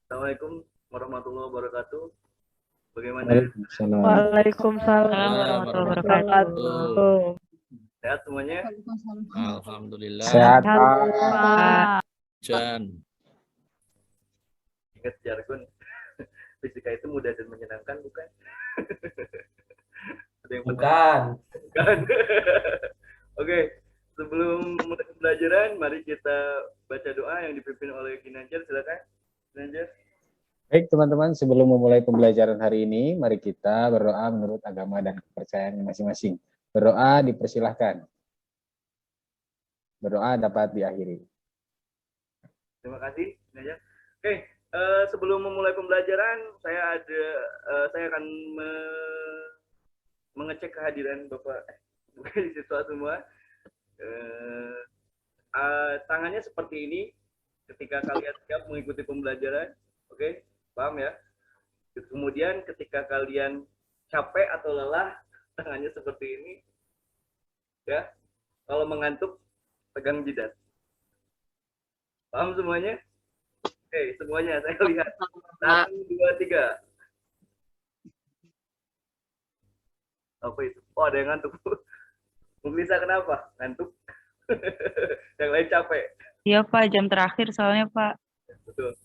Assalamualaikum warahmatullahi wabarakatuh. Bagaimana? Waalaikumsalam. Waalaikumsalam warahmatullahi wabarakatuh. Sehat semuanya? Alhamdulillah. Sehat, Sehat, Pak. Pak. Jan. Ingat jargon. Fisika itu mudah dan menyenangkan, bukan? Ada yang Bukan. bukan. Oke, sebelum mulai pembelajaran, mari kita baca doa yang dipimpin oleh Ginanjar. Silakan, Ginanjar. Baik teman-teman, sebelum memulai pembelajaran hari ini, mari kita berdoa menurut agama dan kepercayaan masing-masing. Berdoa dipersilahkan. Berdoa dapat diakhiri. Terima kasih, Ginanjar. Oke, sebelum memulai pembelajaran, saya akan mengecek kehadiran Bapak siswa semua. Tangannya seperti ini ketika kalian siap mengikuti pembelajaran. Oke, paham ya? Kemudian ketika kalian capek atau lelah, tangannya seperti ini. Ya. Kalau mengantuk, pegang jidat. Paham semuanya? Oke, semuanya saya lihat. 1, 2, 3. Apa itu? Oh, ada yang ngantuk. Lisa kenapa? Ngantuk? Yang lain capek. Iya Pak, jam terakhir soalnya Pak. Betul.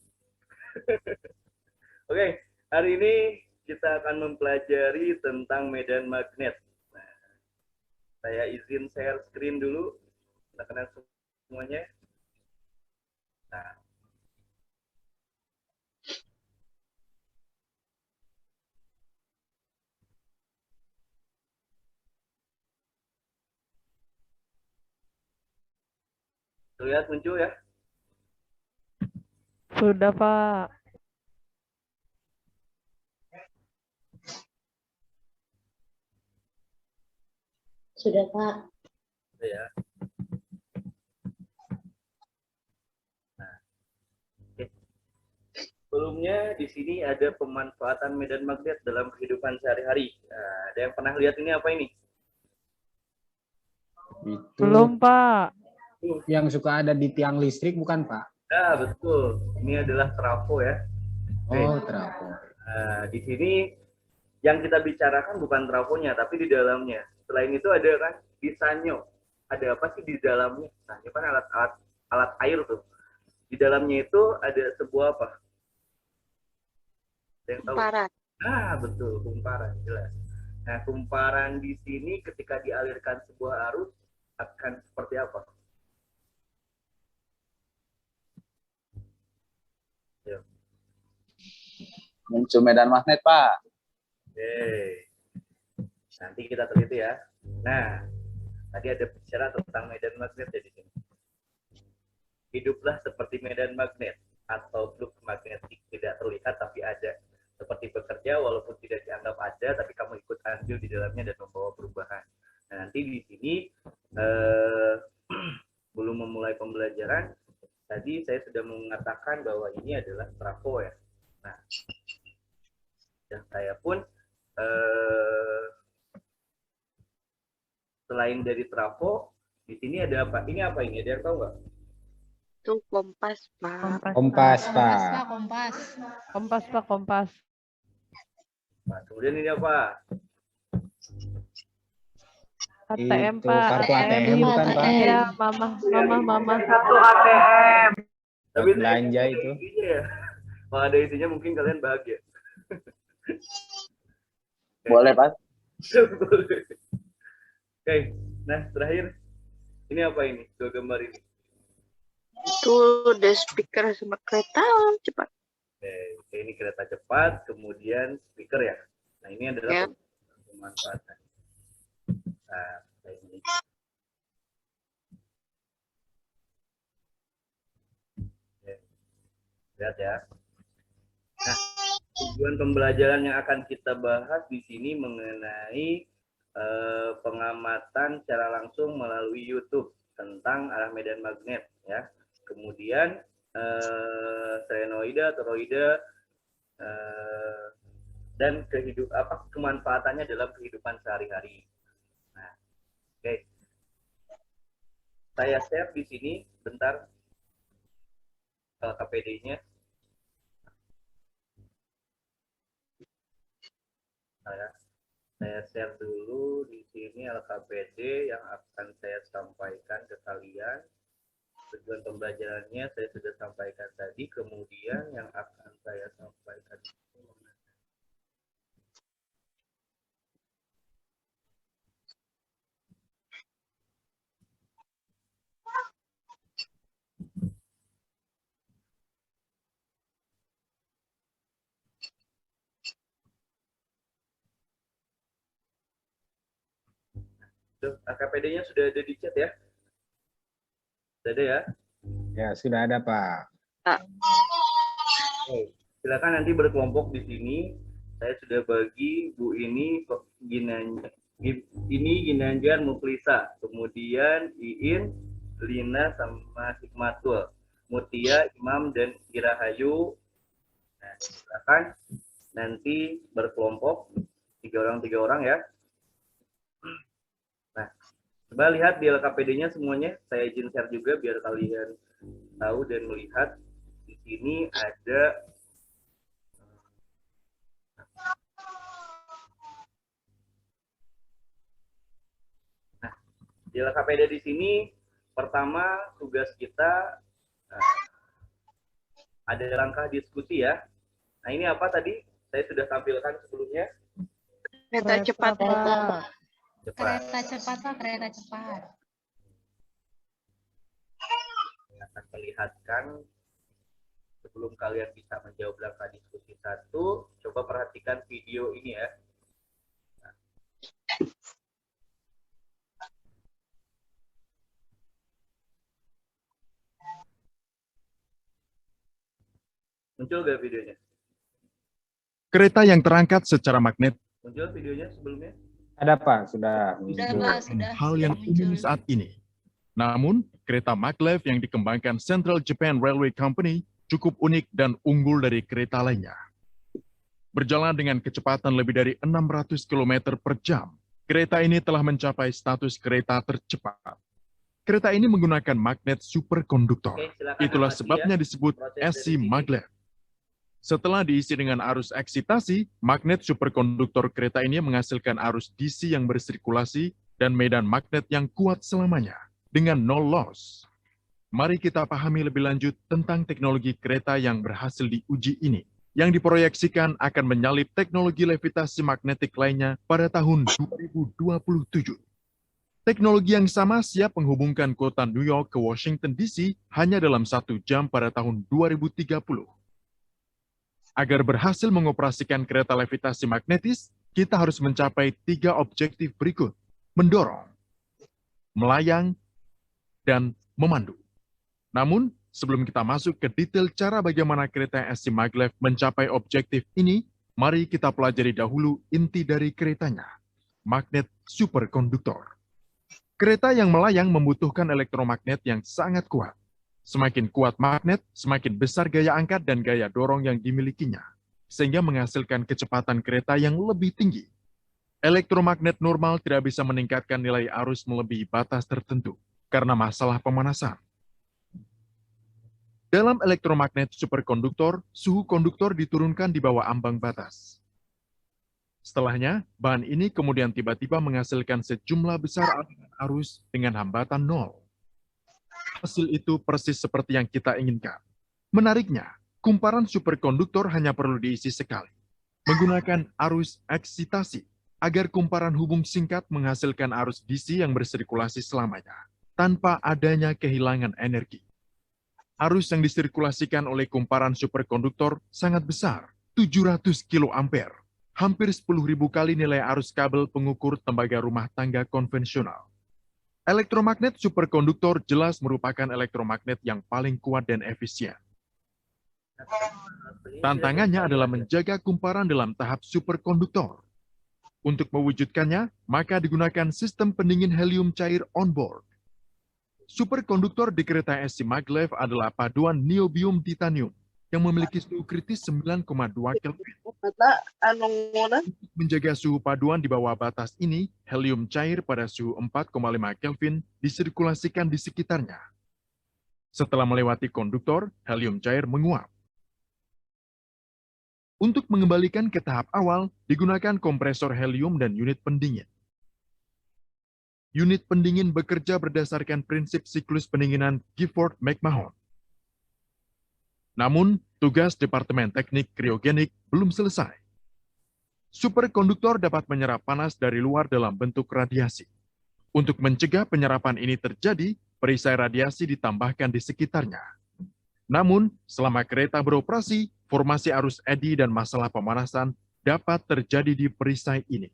Oke, hari ini kita akan mempelajari tentang medan magnet. Nah, saya izin share screen dulu. Silakan semuanya. Nah. Terlihat muncul ya? Sudah Pak. Sudah, Pak. Ya. Nah, oke. Sebelumnya di sini ada pemanfaatan medan magnet dalam kehidupan sehari-hari. Nah, ada yang pernah lihat ini apa ini? Itu Belum Pak. yang suka ada di tiang listrik, bukan Pak? Nah, betul. Ini adalah trafo ya. Oh, trafo. Nah, di sini yang kita bicarakan bukan trafonya, tapi di dalamnya. Selain itu ada kan disanyo. Ada apa sih di dalamnya? Nah, ini kan alat air tuh. Di dalamnya itu ada sebuah apa? Ada yang tahu? Kumparan. Nah, betul, kumparan, jelas. Nah, kumparan di sini ketika dialirkan sebuah arus akan seperti apa? Ya. Muncul medan magnet, Pak. Oke. Nanti kita teliti ya. Nah, tadi ada bicara tentang medan magnet ya di sini. Hiduplah seperti medan magnet atau flux magnetik, tidak terlihat tapi ada. Seperti bekerja walaupun tidak dianggap ada, tapi kamu ikut andil di dalamnya dan membawa perubahan. Nah, nanti di sini belum memulai pembelajaran, tadi saya sudah mengatakan bahwa ini adalah trafo ya. Nah, dan saya pun selain dari trafo, di sini ada apa? Ini apa ini? Ada yang tahu nggak? Itu kompas, Pak. Kompas, Pak. Kompas Pak, kompas. Nah, kemudian ini apa? ATM Itu Pak. kartu ATM, bukan Pak? Iya, mama. Kartu ATM. Tapi Belanja itu. Ya. Kalau ada isinya mungkin kalian bahagia. Boleh, Pak. Oke, nah terakhir ini apa ini? Dua gambar ini. Itu the speaker sama kereta cepat. Oke, ini kereta cepat, kemudian speaker ya. Nah ini adalah Ya. pemanfaatan. Nah, ini. Oke. Lihat ya. Nah, tujuan pembelajaran yang akan kita bahas di sini mengenai pengamatan secara langsung melalui YouTube tentang arah medan magnet ya. Kemudian solenoida, toroida, dan kemanfaatannya dalam kehidupan sehari-hari. Nah, oke. Saya share di sini bentar KPD-nya. Saya share dulu di sini LKPD yang akan saya sampaikan ke kalian. Tujuan pembelajarannya saya sudah sampaikan tadi, kemudian yang akan saya sampaikan AKPD-nya sudah ada di chat ya? Sudah ada ya? Ya, sudah ada, Pak. Oke. Silakan nanti berkelompok di sini. Saya sudah bagi Bu ini Ginanjar Muflisa, kemudian Iin, Lina sama Hikmatul, Mutia, Imam dan Irahayu. Nah, silakan nanti berkelompok 3 orang ya. Nah, coba lihat di LKPD-nya semuanya. Saya izin share juga biar kalian tahu dan melihat. Di sini ada di LKPD di sini. Pertama, tugas kita ada rangka diskusi ya. Nah, ini apa tadi? Saya sudah tampilkan sebelumnya. Kereta cepat. Kereta cepat, Pak. Kereta cepat. Saya akan perlihatkan sebelum kalian bisa menjawab rangka diskusi 1. Coba perhatikan video ini ya. Muncul nggak videonya? Kereta yang terangkat secara magnet Muncul videonya sebelumnya? Ada, Pak. Sudah. Sudah, Pak. Sudah. hal yang umum saat ini. Namun, kereta maglev yang dikembangkan Central Japan Railway Company cukup unik dan unggul dari kereta lainnya. Berjalan dengan kecepatan lebih dari 600 km per jam, kereta ini telah mencapai status kereta tercepat. Kereta ini menggunakan magnet superkonduktor. Oke, silakan Itulah amati sebabnya ya, disebut proses SC dari sini. maglev. Setelah diisi dengan arus eksitasi, magnet superkonduktor kereta ini menghasilkan arus DC yang bersirkulasi dan medan magnet yang kuat selamanya, dengan no loss. Mari kita pahami lebih lanjut tentang teknologi kereta yang berhasil diuji ini, yang diproyeksikan akan menyalip teknologi levitasi magnetik lainnya pada tahun 2027. Teknologi yang sama siap menghubungkan kota New York ke Washington DC hanya dalam 1 jam pada tahun 2030. Agar berhasil mengoperasikan kereta levitasi magnetis, kita harus mencapai 3 objektif berikut: mendorong, melayang, dan memandu. Namun, sebelum kita masuk ke detail cara bagaimana kereta SC maglev mencapai objektif ini, mari kita pelajari dahulu inti dari keretanya, magnet superkonduktor. Kereta yang melayang membutuhkan elektromagnet yang sangat kuat. Semakin kuat magnet, semakin besar gaya angkat dan gaya dorong yang dimilikinya, sehingga menghasilkan kecepatan kereta yang lebih tinggi. Elektromagnet normal tidak bisa meningkatkan nilai arus melebihi batas tertentu karena masalah pemanasan. Dalam elektromagnet superkonduktor, suhu konduktor diturunkan di bawah ambang batas. Setelahnya, bahan ini kemudian tiba-tiba menghasilkan sejumlah besar aliran arus dengan hambatan 0. Hasil itu persis seperti yang kita inginkan. Menariknya, kumparan superkonduktor hanya perlu diisi sekali, menggunakan arus eksitasi, agar kumparan hubung singkat menghasilkan arus DC yang bersirkulasi selamanya, tanpa adanya kehilangan energi. Arus yang disirkulasikan oleh kumparan superkonduktor sangat besar, 700 kiloampere, hampir 10.000 kali nilai arus kabel pengukur tembaga rumah tangga konvensional. Elektromagnet superkonduktor jelas merupakan elektromagnet yang paling kuat dan efisien. Tantangannya adalah menjaga kumparan dalam tahap superkonduktor. Untuk mewujudkannya, maka digunakan sistem pendingin helium cair onboard. Superkonduktor di kereta SC maglev adalah paduan niobium titanium yang memiliki suhu kritis 9,2 Kelvin. Untuk menjaga suhu paduan di bawah batas ini, helium cair pada suhu 4,5 Kelvin disirkulasikan di sekitarnya. Setelah melewati konduktor, helium cair menguap. Untuk mengembalikan ke tahap awal, digunakan kompresor helium dan unit pendingin. Unit pendingin bekerja berdasarkan prinsip siklus pendinginan Gifford-McMahon. Namun, tugas Departemen Teknik Kriogenik belum selesai. Superkonduktor dapat menyerap panas dari luar dalam bentuk radiasi. Untuk mencegah penyerapan ini terjadi, perisai radiasi ditambahkan di sekitarnya. Namun, selama kereta beroperasi, formasi arus eddy dan masalah pemanasan dapat terjadi di perisai ini.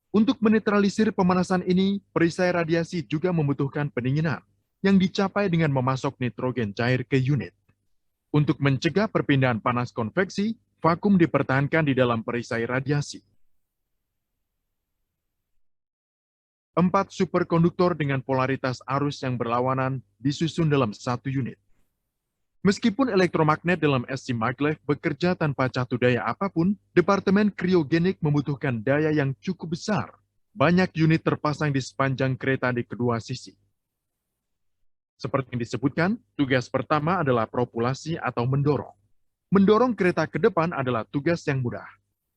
Untuk menetralisir pemanasan ini, perisai radiasi juga membutuhkan pendinginan yang dicapai dengan memasok nitrogen cair ke unit. Untuk mencegah perpindahan panas konveksi, vakum dipertahankan di dalam perisai radiasi. 4 superkonduktor dengan polaritas arus yang berlawanan disusun dalam satu unit. Meskipun elektromagnet dalam SC maglev bekerja tanpa catu daya apapun, Departemen Kriogenik membutuhkan daya yang cukup besar. Banyak unit terpasang di sepanjang kereta di kedua sisi. Seperti yang disebutkan, tugas pertama adalah propulasi atau mendorong. Mendorong kereta ke depan adalah tugas yang mudah.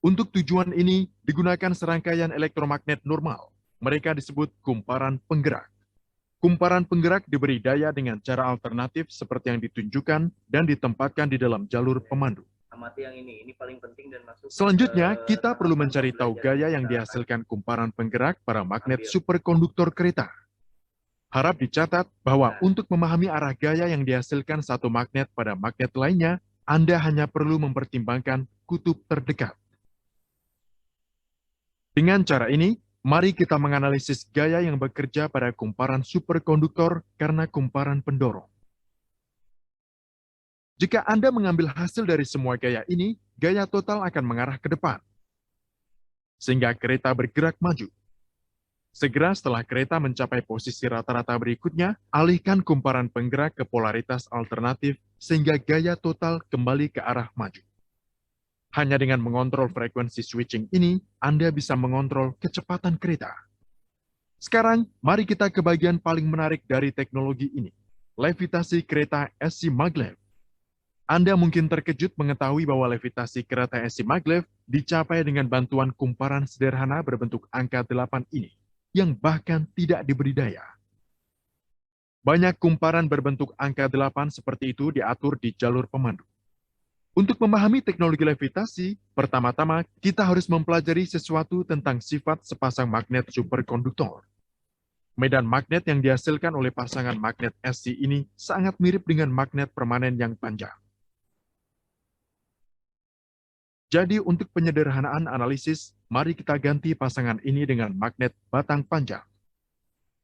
Untuk tujuan ini, digunakan serangkaian elektromagnet normal. Mereka disebut kumparan penggerak. Kumparan penggerak diberi daya dengan cara alternatif seperti yang ditunjukkan dan ditempatkan di dalam jalur pemandu. Amati yang ini paling penting dan masuk. Selanjutnya, kita perlu mencari tahu gaya yang dihasilkan kumparan penggerak pada magnet superkonduktor kereta. Harap dicatat bahwa untuk memahami arah gaya yang dihasilkan satu magnet pada magnet lainnya, Anda hanya perlu mempertimbangkan kutub terdekat. Dengan cara ini, mari kita menganalisis gaya yang bekerja pada kumparan superkonduktor karena kumparan pendorong. Jika Anda mengambil hasil dari semua gaya ini, gaya total akan mengarah ke depan, sehingga kereta bergerak maju. Segera setelah kereta mencapai posisi rata-rata berikutnya, alihkan kumparan penggerak ke polaritas alternatif sehingga gaya total kembali ke arah maju. Hanya dengan mengontrol frekuensi switching ini, Anda bisa mengontrol kecepatan kereta. Sekarang, mari kita ke bagian paling menarik dari teknologi ini, levitasi kereta SC maglev. Anda mungkin terkejut mengetahui bahwa levitasi kereta SC maglev dicapai dengan bantuan kumparan sederhana berbentuk angka 8 ini, yang bahkan tidak diberi daya. Banyak kumparan berbentuk angka 8 seperti itu diatur di jalur pemandu. Untuk memahami teknologi levitasi, pertama-tama kita harus mempelajari sesuatu tentang sifat sepasang magnet superkonduktor. Medan magnet yang dihasilkan oleh pasangan magnet SC ini sangat mirip dengan magnet permanen yang panjang. Jadi untuk penyederhanaan analisis, mari kita ganti pasangan ini dengan magnet batang panjang.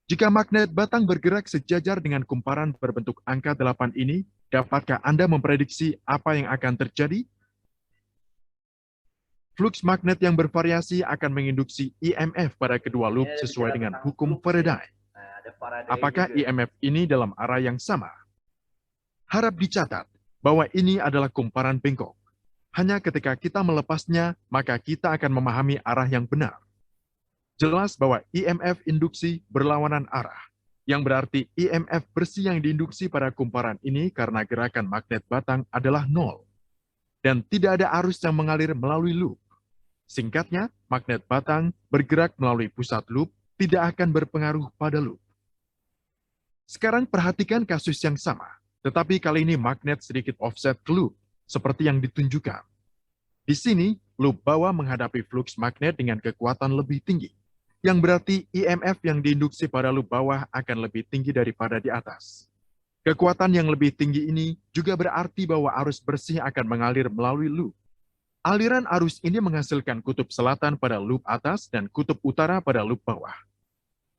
Jika magnet batang bergerak sejajar dengan kumparan berbentuk angka 8 ini, dapatkah Anda memprediksi apa yang akan terjadi? Flux magnet yang bervariasi akan menginduksi IMF pada kedua loop sesuai dengan hukum Faraday. Apakah IMF ini dalam arah yang sama? Harap dicatat bahwa ini adalah kumparan bengkok. Hanya ketika kita melepasnya, maka kita akan memahami arah yang benar. Jelas bahwa IMF induksi berlawanan arah, yang berarti IMF bersih yang diinduksi pada kumparan ini karena gerakan magnet batang adalah 0. Dan tidak ada arus yang mengalir melalui loop. Singkatnya, magnet batang bergerak melalui pusat loop tidak akan berpengaruh pada loop. Sekarang perhatikan kasus yang sama, tetapi kali ini magnet sedikit offset ke loop, seperti yang ditunjukkan. Di sini, loop bawah menghadapi flux magnet dengan kekuatan lebih tinggi, yang berarti IMF yang diinduksi pada loop bawah akan lebih tinggi daripada di atas. Kekuatan yang lebih tinggi ini juga berarti bahwa arus bersih akan mengalir melalui loop. Aliran arus ini menghasilkan kutub selatan pada loop atas dan kutub utara pada loop bawah.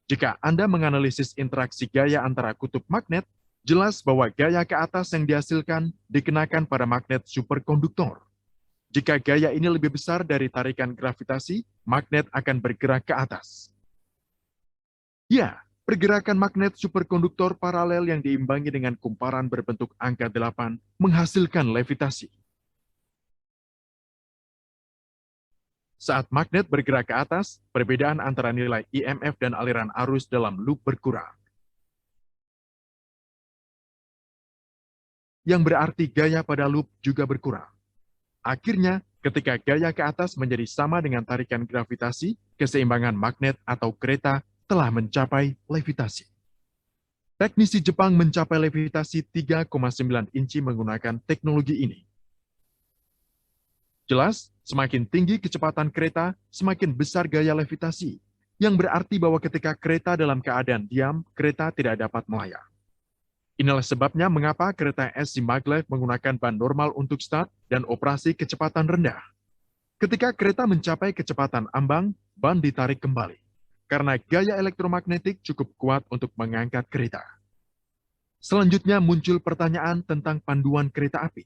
Jika Anda menganalisis interaksi gaya antara kutub magnet, jelas bahwa gaya ke atas yang dihasilkan dikenakan pada magnet superkonduktor. Jika gaya ini lebih besar dari tarikan gravitasi, magnet akan bergerak ke atas. Ya, pergerakan magnet superkonduktor paralel yang diimbangi dengan kumparan berbentuk angka 8 menghasilkan levitasi. Saat magnet bergerak ke atas, perbedaan antara nilai IMF dan aliran arus dalam loop berkurang. Yang berarti gaya pada loop juga berkurang. Akhirnya, Ketika gaya ke atas menjadi sama dengan tarikan gravitasi, keseimbangan magnet atau kereta telah mencapai levitasi. Teknisi Jepang mencapai levitasi 3,9 inci menggunakan teknologi ini. Jelas, semakin tinggi kecepatan kereta, semakin besar gaya levitasi, yang berarti bahwa ketika kereta dalam keadaan diam, kereta tidak dapat melayang. Inilah sebabnya mengapa kereta SC Maglev menggunakan ban normal untuk start dan operasi kecepatan rendah. Ketika kereta mencapai kecepatan ambang, ban ditarik kembali, karena gaya elektromagnetik cukup kuat untuk mengangkat kereta. Selanjutnya muncul pertanyaan tentang panduan kereta api.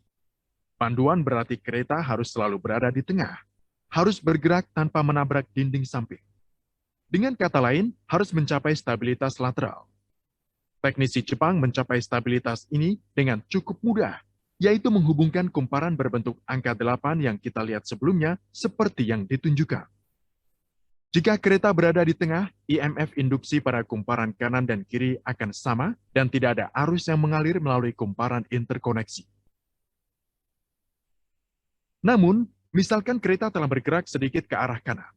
Panduan berarti kereta harus selalu berada di tengah, harus bergerak tanpa menabrak dinding samping. Dengan kata lain, harus mencapai stabilitas lateral. Teknisi Jepang mencapai stabilitas ini dengan cukup mudah, yaitu menghubungkan kumparan berbentuk angka 8 yang kita lihat sebelumnya seperti yang ditunjukkan. Jika kereta berada di tengah, IMF induksi pada kumparan kanan dan kiri akan sama dan tidak ada arus yang mengalir melalui kumparan interkoneksi. Namun, misalkan kereta telah bergerak sedikit ke arah kanan.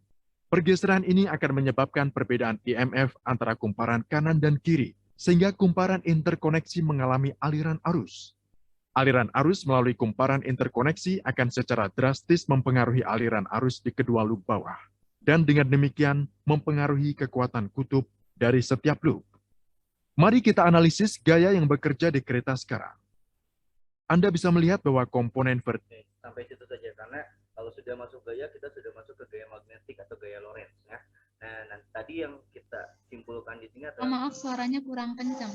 Pergeseran ini akan menyebabkan perbedaan IMF antara kumparan kanan dan kiri, sehingga kumparan interkoneksi mengalami aliran arus. Aliran arus melalui kumparan interkoneksi akan secara drastis mempengaruhi aliran arus di kedua loop bawah, dan dengan demikian mempengaruhi kekuatan kutub dari setiap loop. Mari kita analisis gaya yang bekerja di kereta sekarang. Anda bisa melihat bahwa komponen vertikal. Sampai situ saja, karena kalau sudah masuk gaya, kita sudah masuk ke gaya magnetik atau gaya Lorentz. Ya. Nah, tadi yang kita simpulkan di sini adalah... Maaf, suaranya kurang kencang.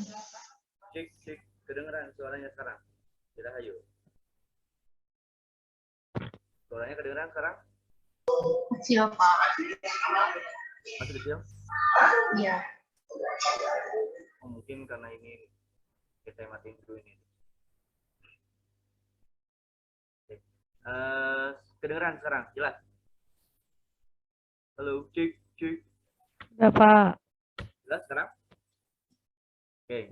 Cek, kedengeran suaranya sekarang? Tidak, ayo. Suaranya kedengeran sekarang? Kecil, Pak. Masih kecil? Iya. Oh, mungkin karena ini kita matiin dulu ini. Kedengeran sekarang? Jelas? Halo, cek. Udah, Pak. Jelas sekarang? Oke.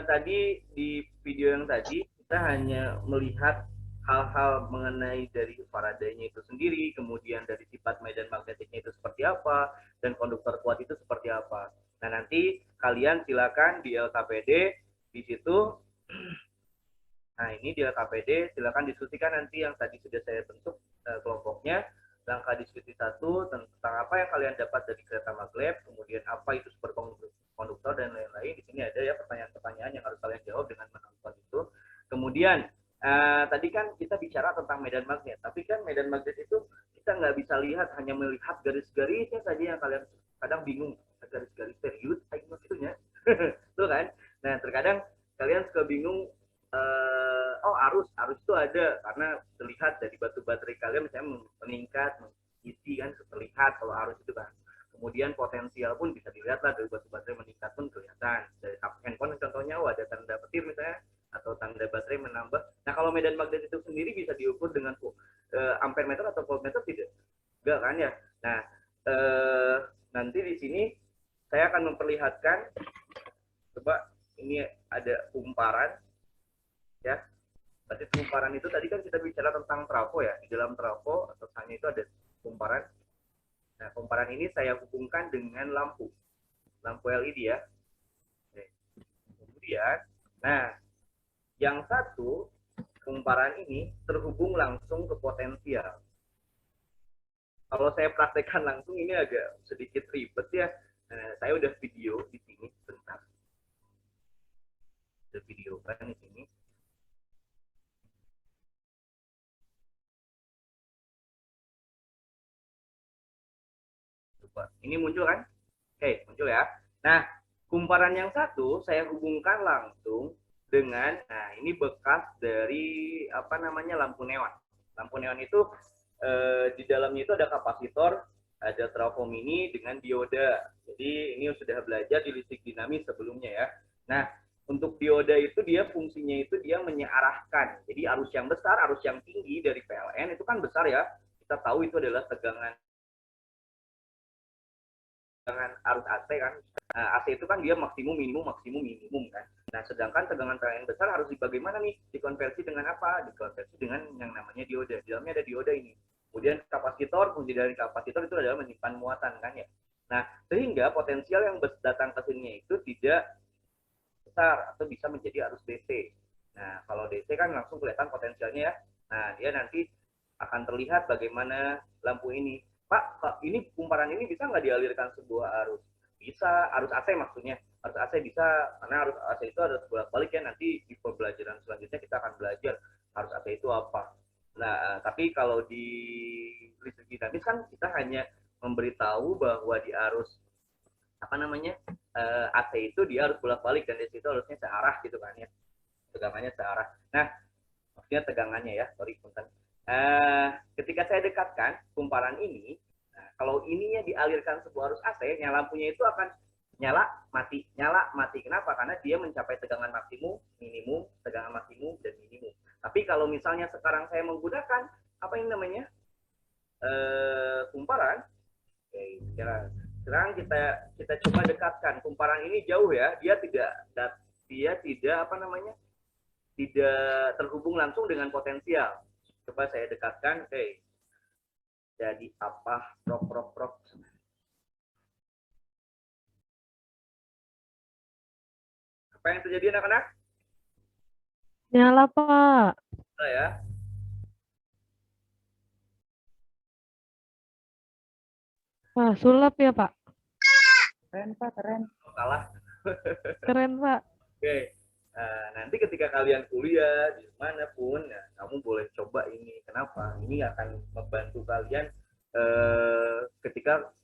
Tadi di video yang tadi kita hanya melihat hal-hal mengenai dari Faraday-nya itu sendiri, kemudian dari sifat medan magnetiknya itu seperti apa, dan konduktor kuat itu seperti apa. Nah, nanti kalian silakan di LKPD di situ. Nah, ini di LKPD silakan diskusikan nanti yang tadi sudah saya bentuk kelompoknya. Langkah diskusi 1 tentang apa yang kalian dapat dari kereta maglev, kemudian apa itu superkonduktor dan lain-lain. Di sini ada ya pertanyaan-pertanyaan yang harus kalian jawab dengan menonton itu. Kemudian tadi kan kita bicara tentang medan magnet, tapi kan medan magnet itu kita nggak bisa lihat, hanya melihat garis-garisnya saja yang kalian kadang bingung, garis-garis serius kayak maksudnya. Tuh kan? Nah, terkadang kalian suka bingung, oh arus itu ada karena terlihat dari batu baterai kalian misalnya meningkat, mengisi kan terlihat kalau arus itu kan. Kemudian potensial pun bisa dilihat lah dari batu baterai meningkat pun kelihatan. Dari handphone contohnya, oh ada tanda petir misalnya atau tanda baterai menambah. Nah, kalau medan magnet itu sendiri bisa diukur dengan ampere meter atau voltmeter tidak? Enggak kan ya? Nah, nanti di sini saya akan memperlihatkan, coba ini ada kumparan ya. Berarti kumparan itu tadi kan kita bicara tentang trafo ya. Di dalam trafo atau hanya itu ada kumparan. Nah, kumparan ini saya hubungkan dengan lampu LED ya. Oke. Kemudian, nah, yang satu kumparan ini terhubung langsung ke potensial. Kalau saya praktekkan langsung ini agak sedikit ribet ya. Nah, saya udah video di sini bentar. Udah video kan di sini. Ini muncul kan? Oke, muncul ya. Nah, kumparan yang satu saya hubungkan langsung dengan, nah ini bekas dari apa namanya lampu neon. Lampu neon itu di dalamnya itu ada kapasitor, ada trafo mini dengan dioda. Jadi ini sudah belajar di listrik dinamis sebelumnya ya. Nah, untuk dioda itu dia fungsinya itu dia menyearahkan. Jadi arus yang besar, arus yang tinggi dari PLN itu kan besar ya. Kita tahu itu adalah tegangan tegangan arus AC kan. AC itu kan dia maksimum minimum kan. Nah, sedangkan tegangan PLN besar harus bagaimana nih? Dikonversi dengan apa? Dikonversi dengan yang namanya dioda. Di dalamnya ada dioda ini. Kemudian kapasitor, fungsi dari kapasitor itu adalah menyimpan muatan kan ya. Nah, sehingga potensial yang datang ke sini itu tidak besar atau bisa menjadi arus DC. Nah, kalau DC kan langsung kelihatan potensialnya ya. Nah, dia nanti akan terlihat bagaimana lampu ini. Pak, ini kumparan ini bisa nggak dialirkan sebuah arus? Bisa, arus AC maksudnya. Arus AC bisa, karena arus AC itu harus bolak-balik ya, nanti di pembelajaran selanjutnya kita akan belajar arus AC itu apa. Nah, tapi kalau di listrik dinamis kan kita hanya memberitahu bahwa di arus apa namanya AC itu dia harus bolak-balik dan di situ harusnya searah gitu kan ya, tegangannya searah. Nah, maksudnya tegangannya ya, sorry punten. Ketika saya dekatkan kumparan ini, nah, kalau ininya dialirkan sebuah arus AC, lampunya itu akan nyala mati. Kenapa? Karena dia mencapai tegangan maksimum, minimum, tegangan maksimum dan minimum. Tapi kalau misalnya sekarang saya menggunakan apa yang namanya kumparan, oke, sekarang kita coba dekatkan kumparan ini jauh ya, dia tidak apa namanya, tidak terhubung langsung dengan potensial. Coba saya dekatkan, oke. Jadi apa? Prok. Apa yang terjadi anak-anak? Nyala, Pak. Nah, ya. Wah, sulap ya, Pak. Keren, Pak, keren. Salah. Keren, Pak. Oke. Nanti ketika kalian kuliah di manapun, ya, kamu boleh coba ini. Kenapa? Ini akan membantu kalian ketika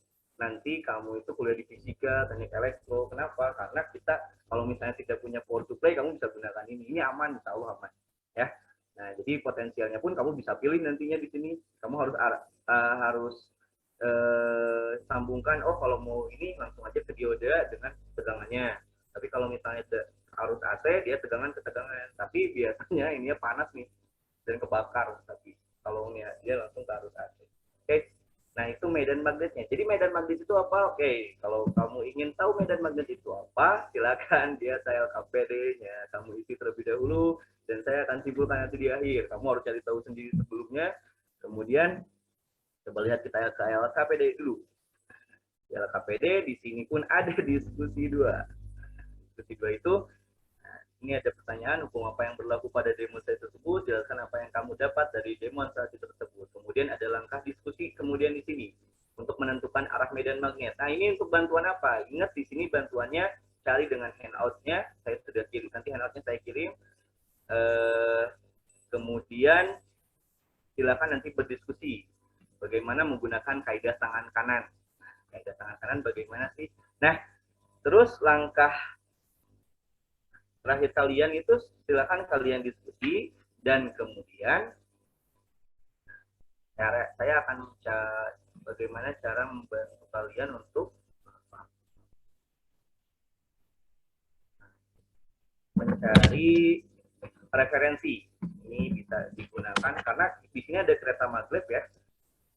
nanti kamu itu kuliah di fisika, teknik elektro. Kenapa? Karena kita kalau misalnya tidak punya power supply, kamu bisa gunakan ini. Ini aman, insya Allah aman. Ya. Nah, jadi potensialnya pun kamu bisa pilih nantinya di sini. Kamu harus sambungkan. Oh, kalau mau ini langsung aja ke dioda dengan tegangannya. Tapi kalau misalnya arus AC, dia tegangan ke tegangan. Tapi biasanya ini panas nih dan kebakar. Tapi kalau dia langsung ke arus AC. Oke. Nah, itu medan magnetnya. Jadi medan magnet itu apa? Oke, kalau kamu ingin tahu medan magnet itu apa, silakan dia saya KPD-nya. Kamu isi terlebih dahulu dan saya akan simpulkan nanti di akhir. Kamu harus cari tahu sendiri sebelumnya. Kemudian coba lihat kita ke LKPD dulu. Di LKPD di sini pun ada diskusi 2. Diskusi 2 itu ini ada pertanyaan, hukum apa yang berlaku pada demonstrasi tersebut, jelaskan apa yang kamu dapat dari demonstrasi tersebut. Kemudian ada langkah diskusi, kemudian di sini untuk menentukan arah medan magnet. Nah, ini untuk bantuan apa? Ingat di sini bantuannya cari dengan handout-nya, saya sudah kirim, nanti handout-nya saya kirim. Kemudian silakan nanti berdiskusi bagaimana menggunakan kaidah tangan kanan. Kaidah tangan kanan bagaimana sih? Nah, terus langkah terakhir kalian itu silakan kalian diskusi dan kemudian saya akan bagaimana cara membantu kalian untuk mencari referensi. Ini bisa digunakan karena di sini ada kereta maglev ya.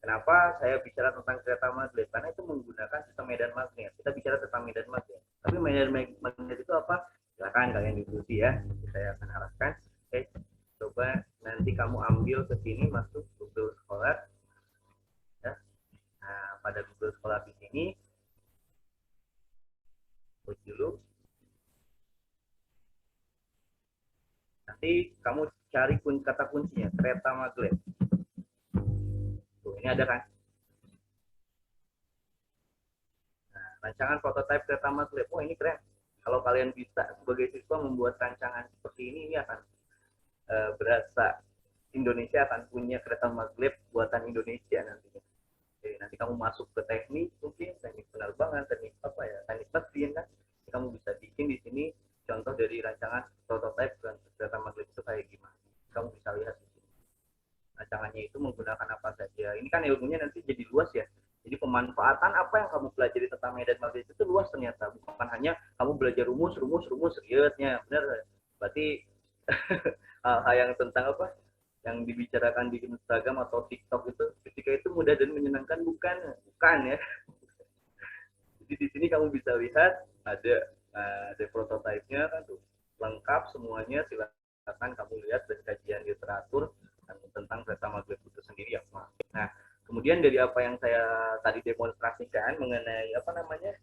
Kenapa saya bicara tentang kereta maglev? Karena itu menggunakan sistem medan magnet. Kita bicara tentang medan magnet. Tapi medan magnet itu apa? Silakan kalian diskusi ya. Saya akan arahkan. Oke, coba nanti kamu ambil ke sini, masuk Google Scholar. Ya. Nah, pada Google Scholar di sini, klik dulu. Nanti kamu cari kata kuncinya, kereta maglev. Tuh, ini ada kan? Nah, rancangan prototipe kereta maglev. Oh, ini keren. Kalau kalian bisa sebagai siswa membuat rancangan seperti ini akan berasa Indonesia akan punya kereta maglev buatan Indonesia nantinya. Jadi nanti kamu masuk ke teknik, mungkin teknik penerbangan, teknik apa ya, teknik mesin kan, kamu bisa bikin di sini contoh dari rancangan prototipe kereta maglev itu kayak gimana. Kamu bisa lihat di sini. Rancangannya itu menggunakan apa saja. Ini kan ilmunya nanti jadi luas ya. Jadi pemanfaatan apa yang kamu pelajari tentang medan magnet itu luas ternyata. Bukan hanya kamu belajar rumus, seriusnya. Benar. Berarti hal yang tentang apa? Yang dibicarakan di Instagram atau TikTok itu ketika itu mudah dan menyenangkan bukan ya. Jadi di sini kamu bisa lihat ada prototipenya kan tuh, lengkap semuanya. Silakan kamu lihat dari kajian literatur tentang kereta maglev itu sendiri ya. Nah, kemudian dari apa yang saya tadi demonstrasikan mengenai apa namanya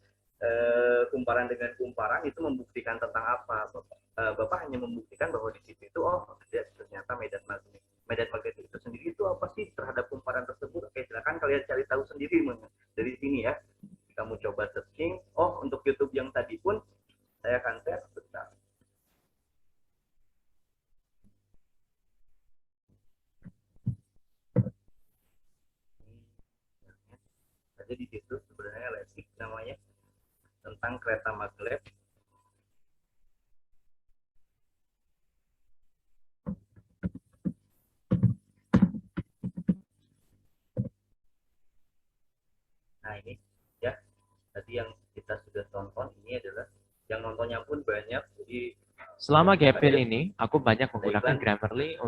kumparan dengan kumparan itu membuktikan tentang apa, Bapak? Bapak hanya membuktikan bahwa di situ itu ternyata medan magnet itu sendiri itu apa sih terhadap kumparan tersebut. Oke, silakan kalian cari tahu sendiri dari sini ya. Kamu coba searching. Oh, untuk YouTube yang tadi pun saya akan share sebentar. Ada di situ sebenarnya lesik namanya tentang kereta maglev. Nah ini ya, tadi yang kita sudah tonton ini adalah yang nontonnya pun banyak. Jadi selama GPL ini aku banyak menggunakan iklan. Grammarly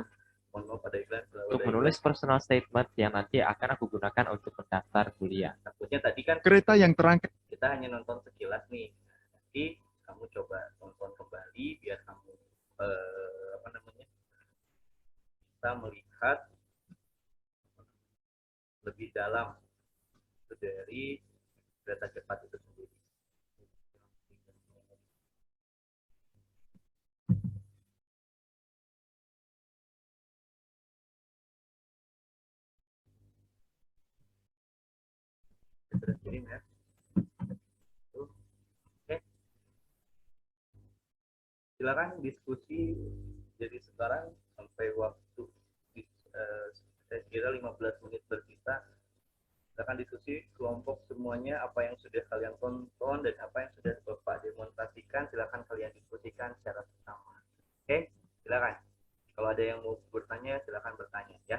pada iklan untuk menulis personal statement yang nanti akan aku gunakan untuk mendaftar kuliah. Takutnya tadi kan Kereta yang terangkat kita hanya nonton sekilas nih. Nanti kamu coba tonton kembali biar kamu apa namanya bisa melihat lebih dalam dari kereta cepat itu sendiri. Sudah kirim ya. Oke. Silakan diskusi jadi sekarang sampai waktu saya kira 15 menit bersisa. Silakan diskusi kelompok semuanya, apa yang sudah kalian tonton dan apa yang sudah Bapak demonstrasikan, silakan kalian diskusikan secara bersama. Oke, silakan. Kalau ada yang mau bertanya, silakan bertanya ya.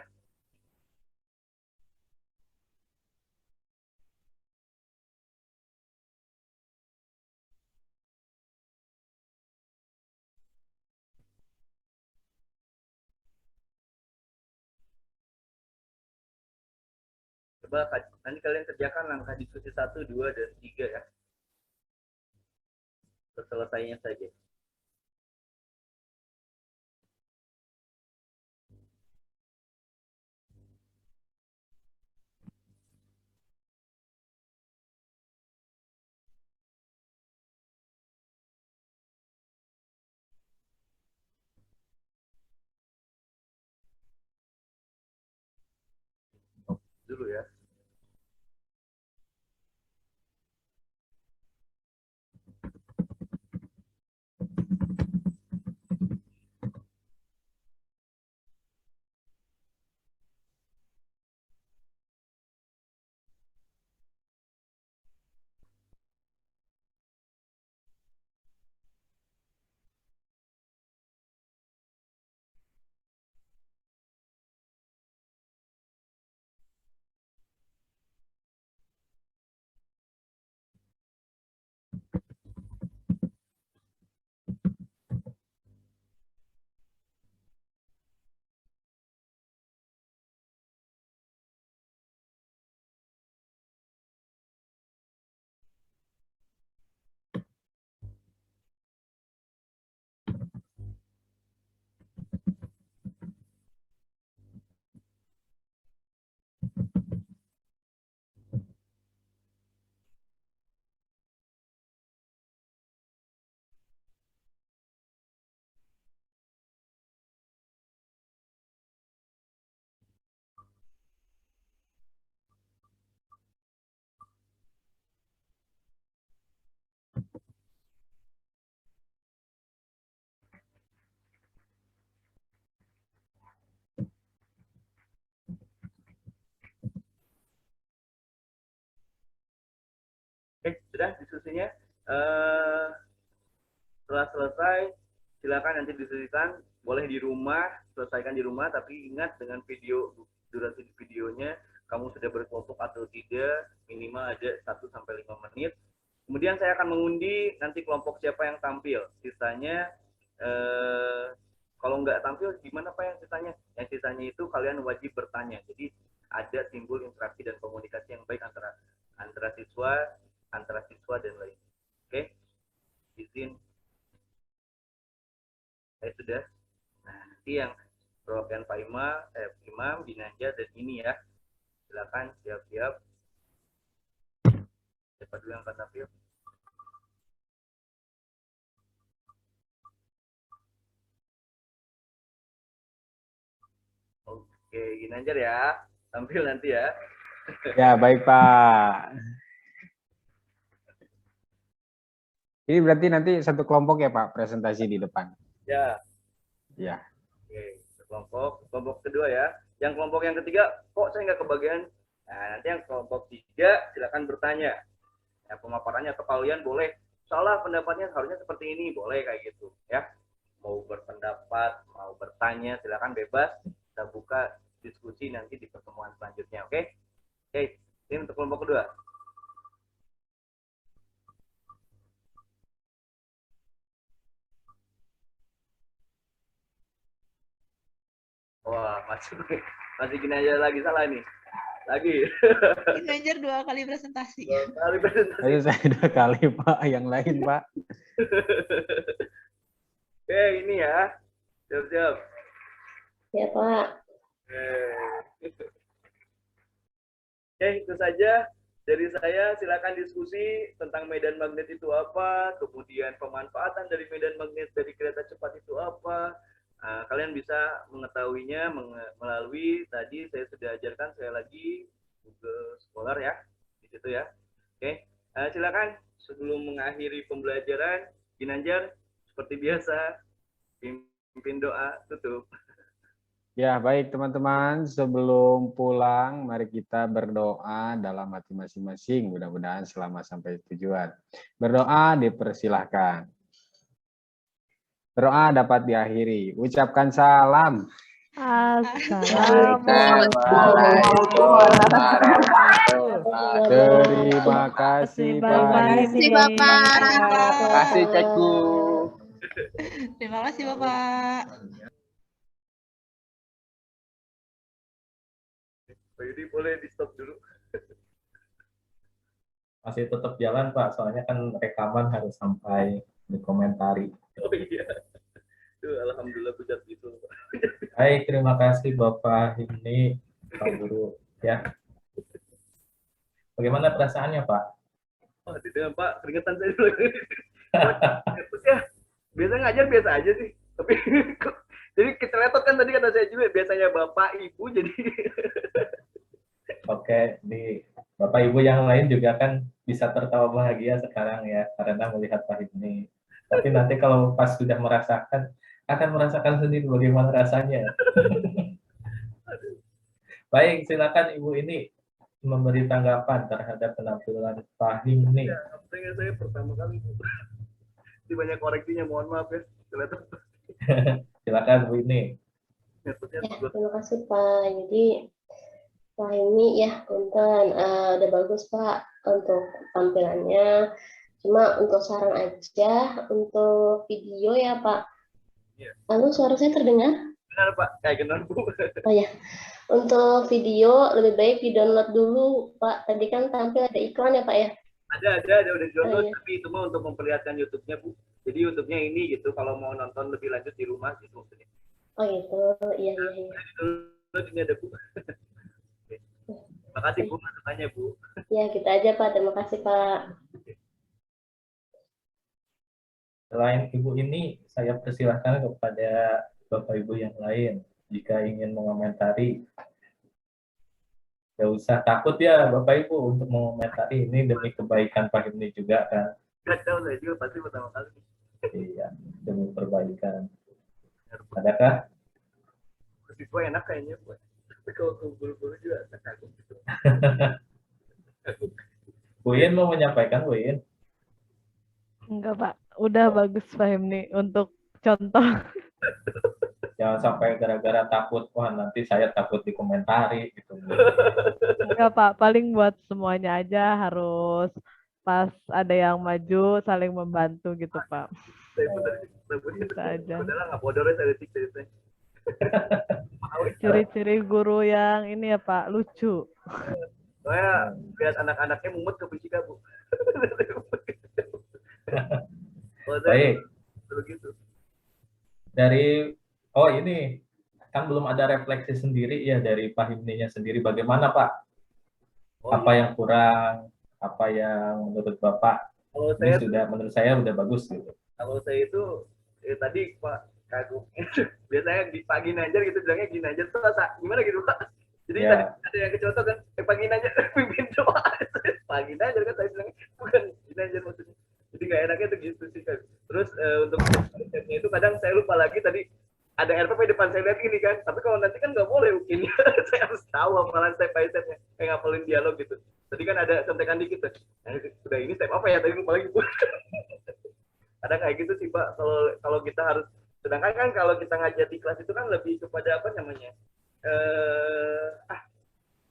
Coba nanti kalian kerjakan langkah diskusi 1, 2, dan 3 ya. Selesainya saja. Dulu ya. Oke, sudah diskusinya. Setelah selesai, silakan nanti diskusikan. Boleh di rumah, selesaikan di rumah, tapi ingat dengan durasi videonya, kamu sudah berkelompok atau tidak, minimal ada 1-5 menit. Kemudian saya akan mengundi nanti kelompok siapa yang tampil. Sisanya, kalau nggak tampil, gimana Pak yang sisanya? Yang sisanya itu kalian wajib bertanya. Jadi ada timbul interaksi dan komunikasi yang baik antara siswa, antara siswa dan lain. Oke, izin. Saya sudah. Nah, nanti yang perwakilan Pak Imam, Ginanjar dan ini ya. Silakan siap-siap. Siapa dulu yang akan tampil? Oke, Ginanjar ya. Tampil nanti ya. Ya, baik Pak. Ini berarti nanti satu kelompok ya Pak, presentasi di depan. Ya. Ya. Oke, kelompok kedua ya. Yang kelompok yang ketiga, kok saya nggak kebagian? Nah, nanti yang kelompok tiga, silakan bertanya. Ya, pemaparannya atau kalian boleh, salah pendapatnya harusnya seperti ini, boleh kayak gitu. Ya, mau berpendapat, mau bertanya, silakan bebas. Kita buka diskusi nanti di pertemuan selanjutnya, oke? Oke, ini untuk kelompok kedua. Wah, masih gini aja lagi salah nih. Lagi. Ginanjar 2 kali presentasi. Kali presentasi. Ayo saya 2 kali Pak, yang lain Pak. Oke, ini ya. Siap-siap. Ya, Pak. Oke, itu saja dari saya. Silakan diskusi tentang medan magnet itu apa, kemudian pemanfaatan dari medan magnet dari kereta cepat itu apa. Nah, kalian bisa mengetahuinya melalui tadi saya sudah ajarkan saya lagi Google Scholar ya, di situ ya. Oke, silakan sebelum mengakhiri pembelajaran, Ginanjar seperti biasa pimpin doa tutup. Ya, baik teman-teman, sebelum pulang mari kita berdoa dalam hati masing-masing, mudah-mudahan selama sampai tujuan. Berdoa dipersilahkan. Berdoa dapat diakhiri. Ucapkan salam. Assalamualaikum. Terima kasih Pak. kasih, Bapak. Terima kasih Cekgu. Terima kasih, Bapak. Pak Yudi boleh di stop dulu. Masih tetap jalan Pak, soalnya kan rekaman harus sampai dikomentari. Oh iya. Tuh, alhamdulillah pucat gitu. Baik, terima kasih Bapak ini Pak Guru ya. Bagaimana perasaannya Pak? Oh, tidak Pak, keringetan saya dulu. Terus ya, biasa ngajar biasa aja sih. Tapi jadi keceletot kan tadi kata saya juga, biasanya Bapak, Ibu jadi. Oke, di Bapak Ibu yang lain juga kan bisa tertawa bahagia sekarang ya, karena melihat Pak ini. Tapi nanti kalau pas sudah merasakan, akan merasakan sendiri bagaimana rasanya. Baik, silakan Ibu ini memberi tanggapan terhadap penampilan Fahim nih. Ya, saya pertama kali di banyak koreksinya, mohon maaf ya. Silakan Bu ini. Ya, terima kasih Pak. Jadi Pak ini ya punten udah bagus Pak untuk tampilannya. Cuma untuk saran aja untuk video ya Pak. Iya. Lalu suara saya terdengar? Benar Pak, kayak benar Bu. Oh ya. Untuk video lebih baik di-download dulu Pak. Tadi kan tampil ada iklan ya Pak ya? Ada udah download, Oh, iya. tapi itu mah untuk memperlihatkan YouTube-nya Bu. Jadi YouTube-nya ini gitu, kalau mau nonton lebih lanjut di rumah gitu maksudnya. Oh gitu, iya. Download ini ada Bu. Oke. Makasih Bu masukannya Bu. Ya kita aja Pak, terima kasih Pak. Selain Ibu ini, saya persilahkan kepada Bapak Ibu yang lain jika ingin mengomentari. Gak usah takut ya Bapak Ibu untuk mengomentari, ini demi kebaikan Pak ini juga kan. Gak tahu saya juga pasti pertama kali. Iya, demi perbaikan. Adakah? Siswa enak kayaknya Bu. Tapi kalau ke guru-guru juga takut gitu. Bu In mau menyampaikan, Bu In? Enggak, Pak. Udah bagus Fahim nih untuk contoh. Jangan sampai gara-gara takut, wah nanti saya takut dikomentari gitu. Enggak, Pak. Paling buat semuanya aja harus pas ada yang maju saling membantu gitu, Pak. Bisa aja. Udahlah nggak bodornya saya detik saya. Ciri-ciri guru yang ini ya, Pak, lucu. Soalnya lihat anak-anaknya mumet ke fisika Bu. Kalau saya Baik, begitu. dari ini kan belum ada refleksi sendiri ya dari Pak Himninya sendiri. Bagaimana Pak? Oh, Apa iya. yang kurang? Apa yang menurut Bapak Kalau ini saya sudah menurut saya udah bagus gitu. Kalau saya itu tadi Pak kagum biasanya di pagi Najar gitu bilangnya gini aja tuh gimana gitu Pak. Jadi Ya. tadi ada yang kecontoh kan pagi Najar pimpin doa pagi Najar kan saya bilangnya bukan gini Najar maksudnya. Jadi nggak enaknya tuh gitu sih kan. Terus untuk konsepnya itu kadang saya lupa lagi tadi ada RPP depan saya lihat ini kan. Tapi kalau nanti kan nggak boleh mungkin saya harus tahu hafalan step by stepnya kayak ngapalin dialog gitu. Tadi kan ada contekan dikit tuh. Nah, udah ini step apa ya tadi lupa lagi. Ada kayak gitu sih Pak, kalau kita harus, sedangkan kan kalau kita ngajar di kelas itu kan lebih kepada apa namanya,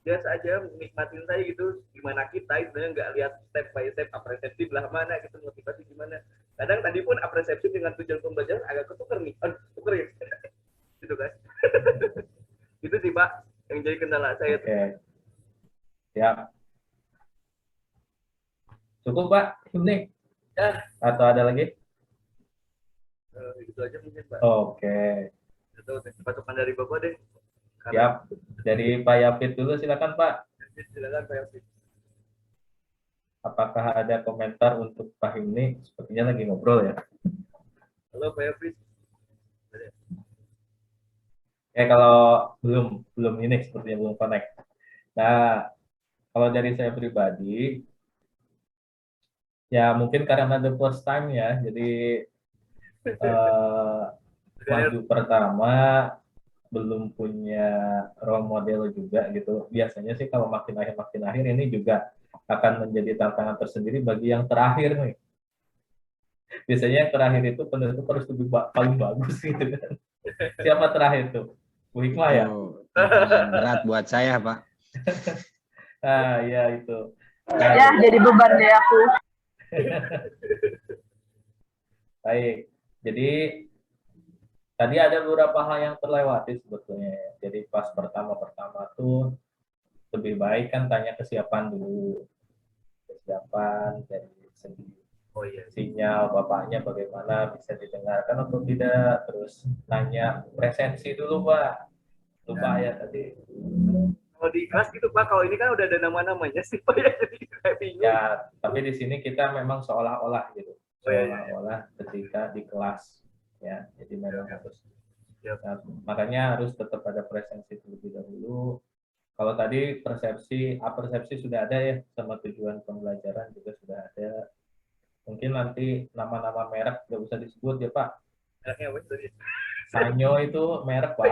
biasa aja nikmatin saya gitu, gimana kita sebenarnya nggak lihat step by step apresiasi belah mana gitu, motivasi gimana. Kadang tadi pun apresiasi dengan tujuan pembelajaran agak ketuker nih, tuker ya, gitu kan. Itu sih Pak yang jadi kendala saya. Oke. Ya. Cukup Pak Himni? Ya. Atau ada lagi? Itu aja mungkin Pak. Oke. Itu patokan dari Bapak deh. Siap. Dari Pak Yapit dulu silakan Pak. Silakan Pak Yapit. Apakah ada komentar untuk Pak Himni? Sepertinya lagi ngobrol ya. Halo Pak Yapit. Kalau belum ini sepertinya belum connect. Nah, kalau dari saya pribadi, ya mungkin karena the first time ya, jadi maju pertama belum punya role model juga gitu. Biasanya sih kalau makin akhir ini juga akan menjadi tantangan tersendiri bagi yang terakhir nih. Biasanya yang terakhir itu penutup harus lebih paling bagus gitu kan. Siapa terakhir tuh? Bu Hikmah ya? Berat buat saya Pak. Ah ya itu. Nah, ya jadi beban deh aku. Baik, jadi tadi ada beberapa hal yang terlewati sebetulnya. Jadi pas pertama tuh lebih baik kan tanya kesiapan dulu. Kesiapan dari segi sinyal bapaknya bagaimana, bisa didengarkan atau tidak. Terus tanya presensi dulu Pak. Lupa ya tadi. Kalau di kelas gitu Pak, kalau ini kan udah ada nama-namanya sih Pak ya, jadi kayak bingung. Ya, tapi di sini kita memang seolah-olah gitu. Seolah-olah ketika di kelas ya, jadi memang harus. Nah, makanya harus tetap ada presensi terlebih dahulu. Kalau tadi persepsi sudah ada ya, sama tujuan pembelajaran juga sudah ada. Mungkin nanti nama-nama merek nggak usah disebut ya Pak. Mereknya apa tadi? Sanyo itu merek Pak.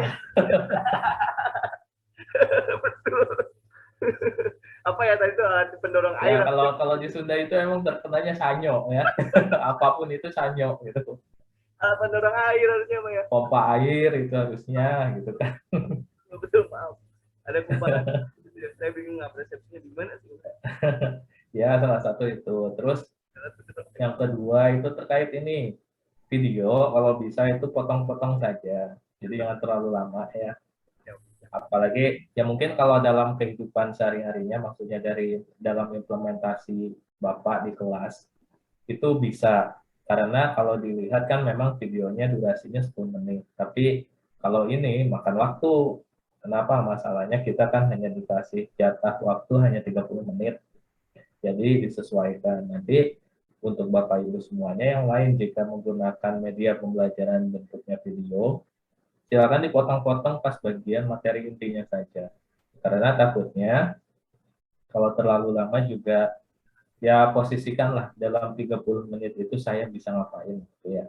Betul. Apa ya tadi itu alat pendorong air? Ya, kalau di Sunda itu emang terkenalnya sanyo ya. Apapun itu sanyo gitu. Alat pendorong air harusnya Pak ya. Pompa air itu harusnya gitu kan. Betul maaf. Ada kumparan. Saya bingung persepsinya di mana sih. Ya salah satu itu. Terus yang kedua itu terkait ini video, kalau bisa itu potong-potong saja. Jadi jangan terlalu lama ya. Apalagi ya mungkin kalau dalam kehidupan sehari-harinya, maksudnya dari dalam implementasi Bapak di kelas itu bisa, karena kalau dilihat kan memang videonya durasinya 10 menit, tapi kalau ini makan waktu. Kenapa? Masalahnya kita kan hanya dikasih jatah waktu hanya 30 menit, jadi disesuaikan. Nanti untuk Bapak Ibu semuanya yang lain, jika menggunakan media pembelajaran bentuknya video, silakan dipotong-potong pas bagian materi intinya saja. Karena takutnya kalau terlalu lama juga, ya posisikanlah dalam 30 menit itu saya bisa ngapain gitu ya.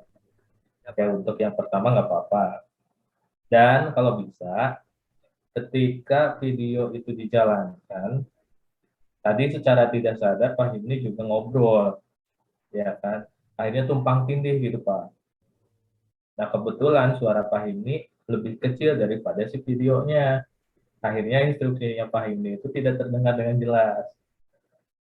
Ya untuk yang pertama nggak apa-apa. Dan kalau bisa, ketika video itu dijalankan, tadi secara tidak sadar Pak Himni juga ngobrol, ya kan? Akhirnya tumpang tindih gitu Pak. Nah kebetulan suara Pak Himni lebih kecil daripada si videonya. Akhirnya instruksinya Pak Himni itu tidak terdengar dengan jelas.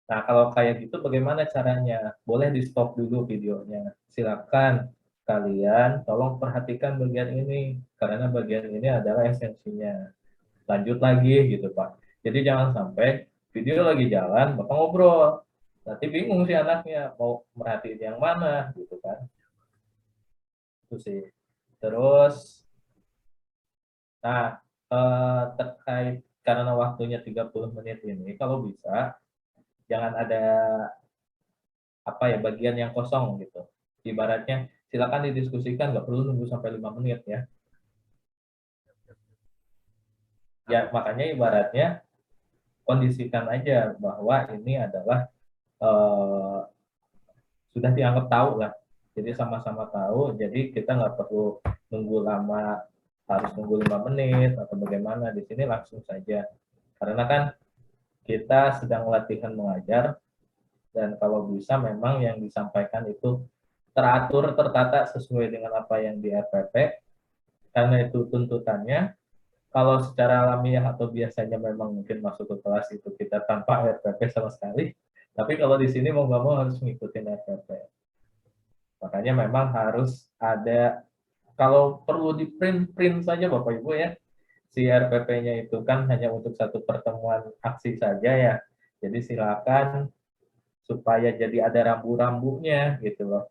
Nah kalau kayak gitu bagaimana caranya? Boleh di stop dulu videonya. Silakan kalian tolong perhatikan bagian ini, karena bagian ini adalah esensinya. Lanjut lagi gitu Pak. Jadi jangan sampai video lagi jalan, Bapak ngobrol. Nanti bingung sih anaknya mau merhatiin yang mana gitu kan. Itu sih. Terus, nah terkait karena waktunya 30 menit ini, kalau bisa jangan ada apa ya bagian yang kosong gitu. Ibaratnya silakan didiskusikan, nggak perlu nunggu sampai 5 menit ya. Ya makanya ibaratnya kondisikan aja bahwa ini adalah sudah dianggap tahu lah. Jadi sama-sama tahu, jadi kita nggak perlu nunggu lama, harus nunggu 5 menit atau bagaimana. Di sini langsung saja. Karena kan kita sedang latihan mengajar, dan kalau bisa memang yang disampaikan itu teratur, tertata sesuai dengan apa yang di RPP, karena itu tuntutannya. Kalau secara alamiah atau biasanya memang mungkin masuk ke kelas itu kita tanpa RPP sama sekali, tapi kalau di sini mau nggak mau harus mengikuti RPP. Makanya memang harus ada, kalau perlu di print saja Bapak Ibu ya, si RPP-nya itu kan hanya untuk satu pertemuan aksi saja ya, jadi silakan supaya jadi ada rambu-rambunya gitu loh.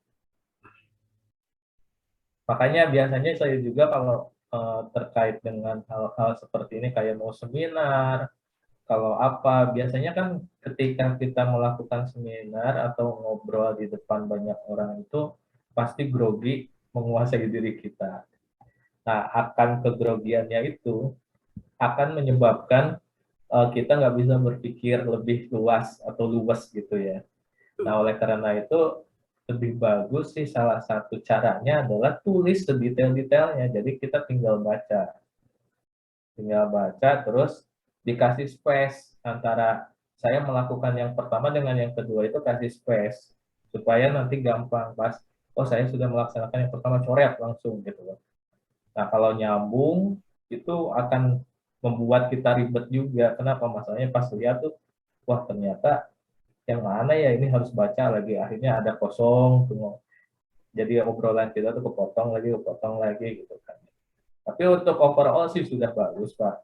Makanya biasanya saya juga kalau terkait dengan hal-hal seperti ini kayak mau seminar, kalau apa, biasanya kan ketika kita melakukan seminar atau ngobrol di depan banyak orang itu pasti grogi menguasai diri kita. Nah, akan kegrogiannya itu akan menyebabkan kita nggak bisa berpikir lebih luas atau luwes gitu ya. Nah, oleh karena itu lebih bagus sih salah satu caranya adalah tulis sedetail-detailnya. Jadi kita tinggal baca terus dikasih space antara saya melakukan yang pertama dengan yang kedua itu kasih space supaya nanti gampang pas oh saya sudah melaksanakan yang pertama coret langsung gitu loh. Nah kalau nyambung itu akan membuat kita ribet juga. Kenapa? Masalahnya pas lihat tuh wah ternyata yang mana ya ini harus baca lagi, akhirnya ada kosong tuh. Jadi obrolan kita tuh kepotong lagi gitu kan. Tapi untuk overall sih sudah bagus Pak.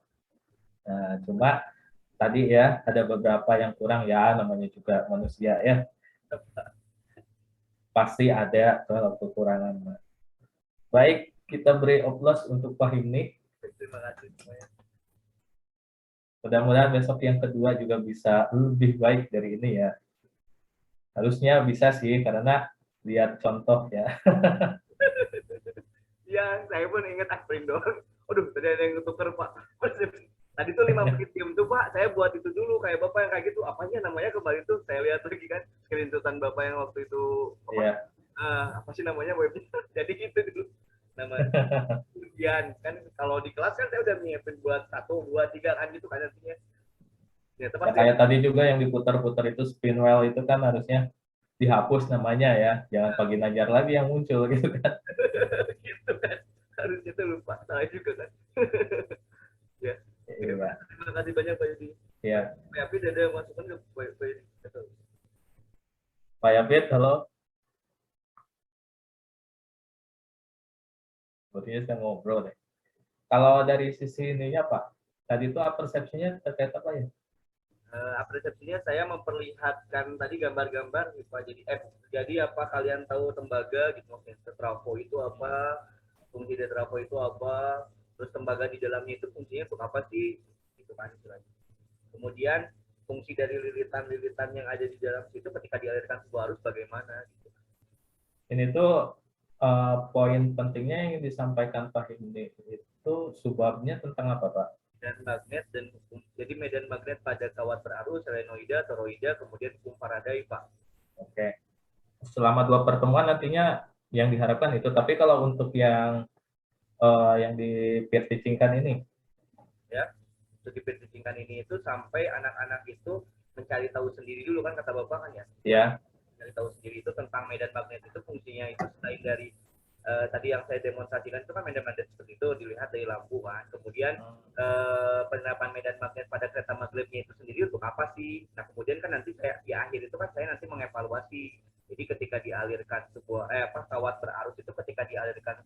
Nah, cuma tadi ya ada beberapa yang kurang ya, namanya juga manusia ya. Pasti ada kalau kekurangan. Baik, kita beri applause untuk Pak Himni. Terima kasih semuanya. Mudah-mudahan besok yang kedua juga bisa lebih baik dari ini ya. Harusnya bisa sih, karena lihat contoh ya. Ya, saya pun ingat aspirin doang. Aduh, tadi ada yang tuker Pak. Tadi tuh 5 menit diam tuh Pak, saya buat itu dulu kayak Bapak yang kayak gitu. Apanya namanya kemarin tuh saya lihat lagi kan screenshotan Bapak yang waktu itu Iya. apa sih namanya webnya. Jadi gitu dulu. Namanya ujian kan kalau di kelas kan saya udah nyiapin buat 1, 2, 3 kan gitu kan artinya. Ya, Ya, kayak tadi juga yang diputar-putar itu spinwheel itu kan harusnya dihapus namanya ya, jangan pagi najar lagi yang muncul gitu kan. Gitu kan. Harusnya tuh lupa, salah juga kan. Ya. Iya. Terima kasih banyak Pak Yudi. Iya. Pak Yafid ada masukan ke Pak Yudi? Pak Yafid, halo. Sepertinya saya ngobrol deh. Kalau dari sisi ininya Pak, tadi itu persepsinya terkait apa ya? Persepsinya saya memperlihatkan tadi gambar-gambar gitu Pak. Jadi apa kalian tahu tembaga gitu maksudnya trafo itu apa, fungsi dari trafo itu apa, terus tembaga di dalamnya itu fungsinya untuk apa sih gitu kan istilahnya. Kemudian fungsi dari lilitan-lilitan yang ada di dalam situ ketika dialirkan sebuah arus bagaimana gitu. Ini tuh poin pentingnya yang disampaikan Pak Himni itu subbabnya tentang apa Pak? Dan magnet dan jadi medan magnet pada kawat berarus, solenoida, toroida, kemudian hukum Faraday Pak. Oke. Selama 2 pertemuan nantinya yang diharapkan itu. Tapi kalau untuk yang di peer teaching-kan ini, ya, untuk di peer teaching-kan ini itu sampai anak-anak itu mencari tahu sendiri dulu kan kata Bapak kan ya? Ya. Mencari tahu sendiri itu tentang medan magnet itu fungsinya itu selain dari tadi yang saya demonstrasikan itu kan medan magnet seperti itu dilihat dari lampu kan. Kemudian penerapan medan magnet pada kereta magnetnya itu sendiri untuk apa sih? Nah kemudian kan nanti saya di akhir itu kan saya nanti mengevaluasi. Jadi ketika dialirkan sebuah kawat berarus itu ketika dialirkan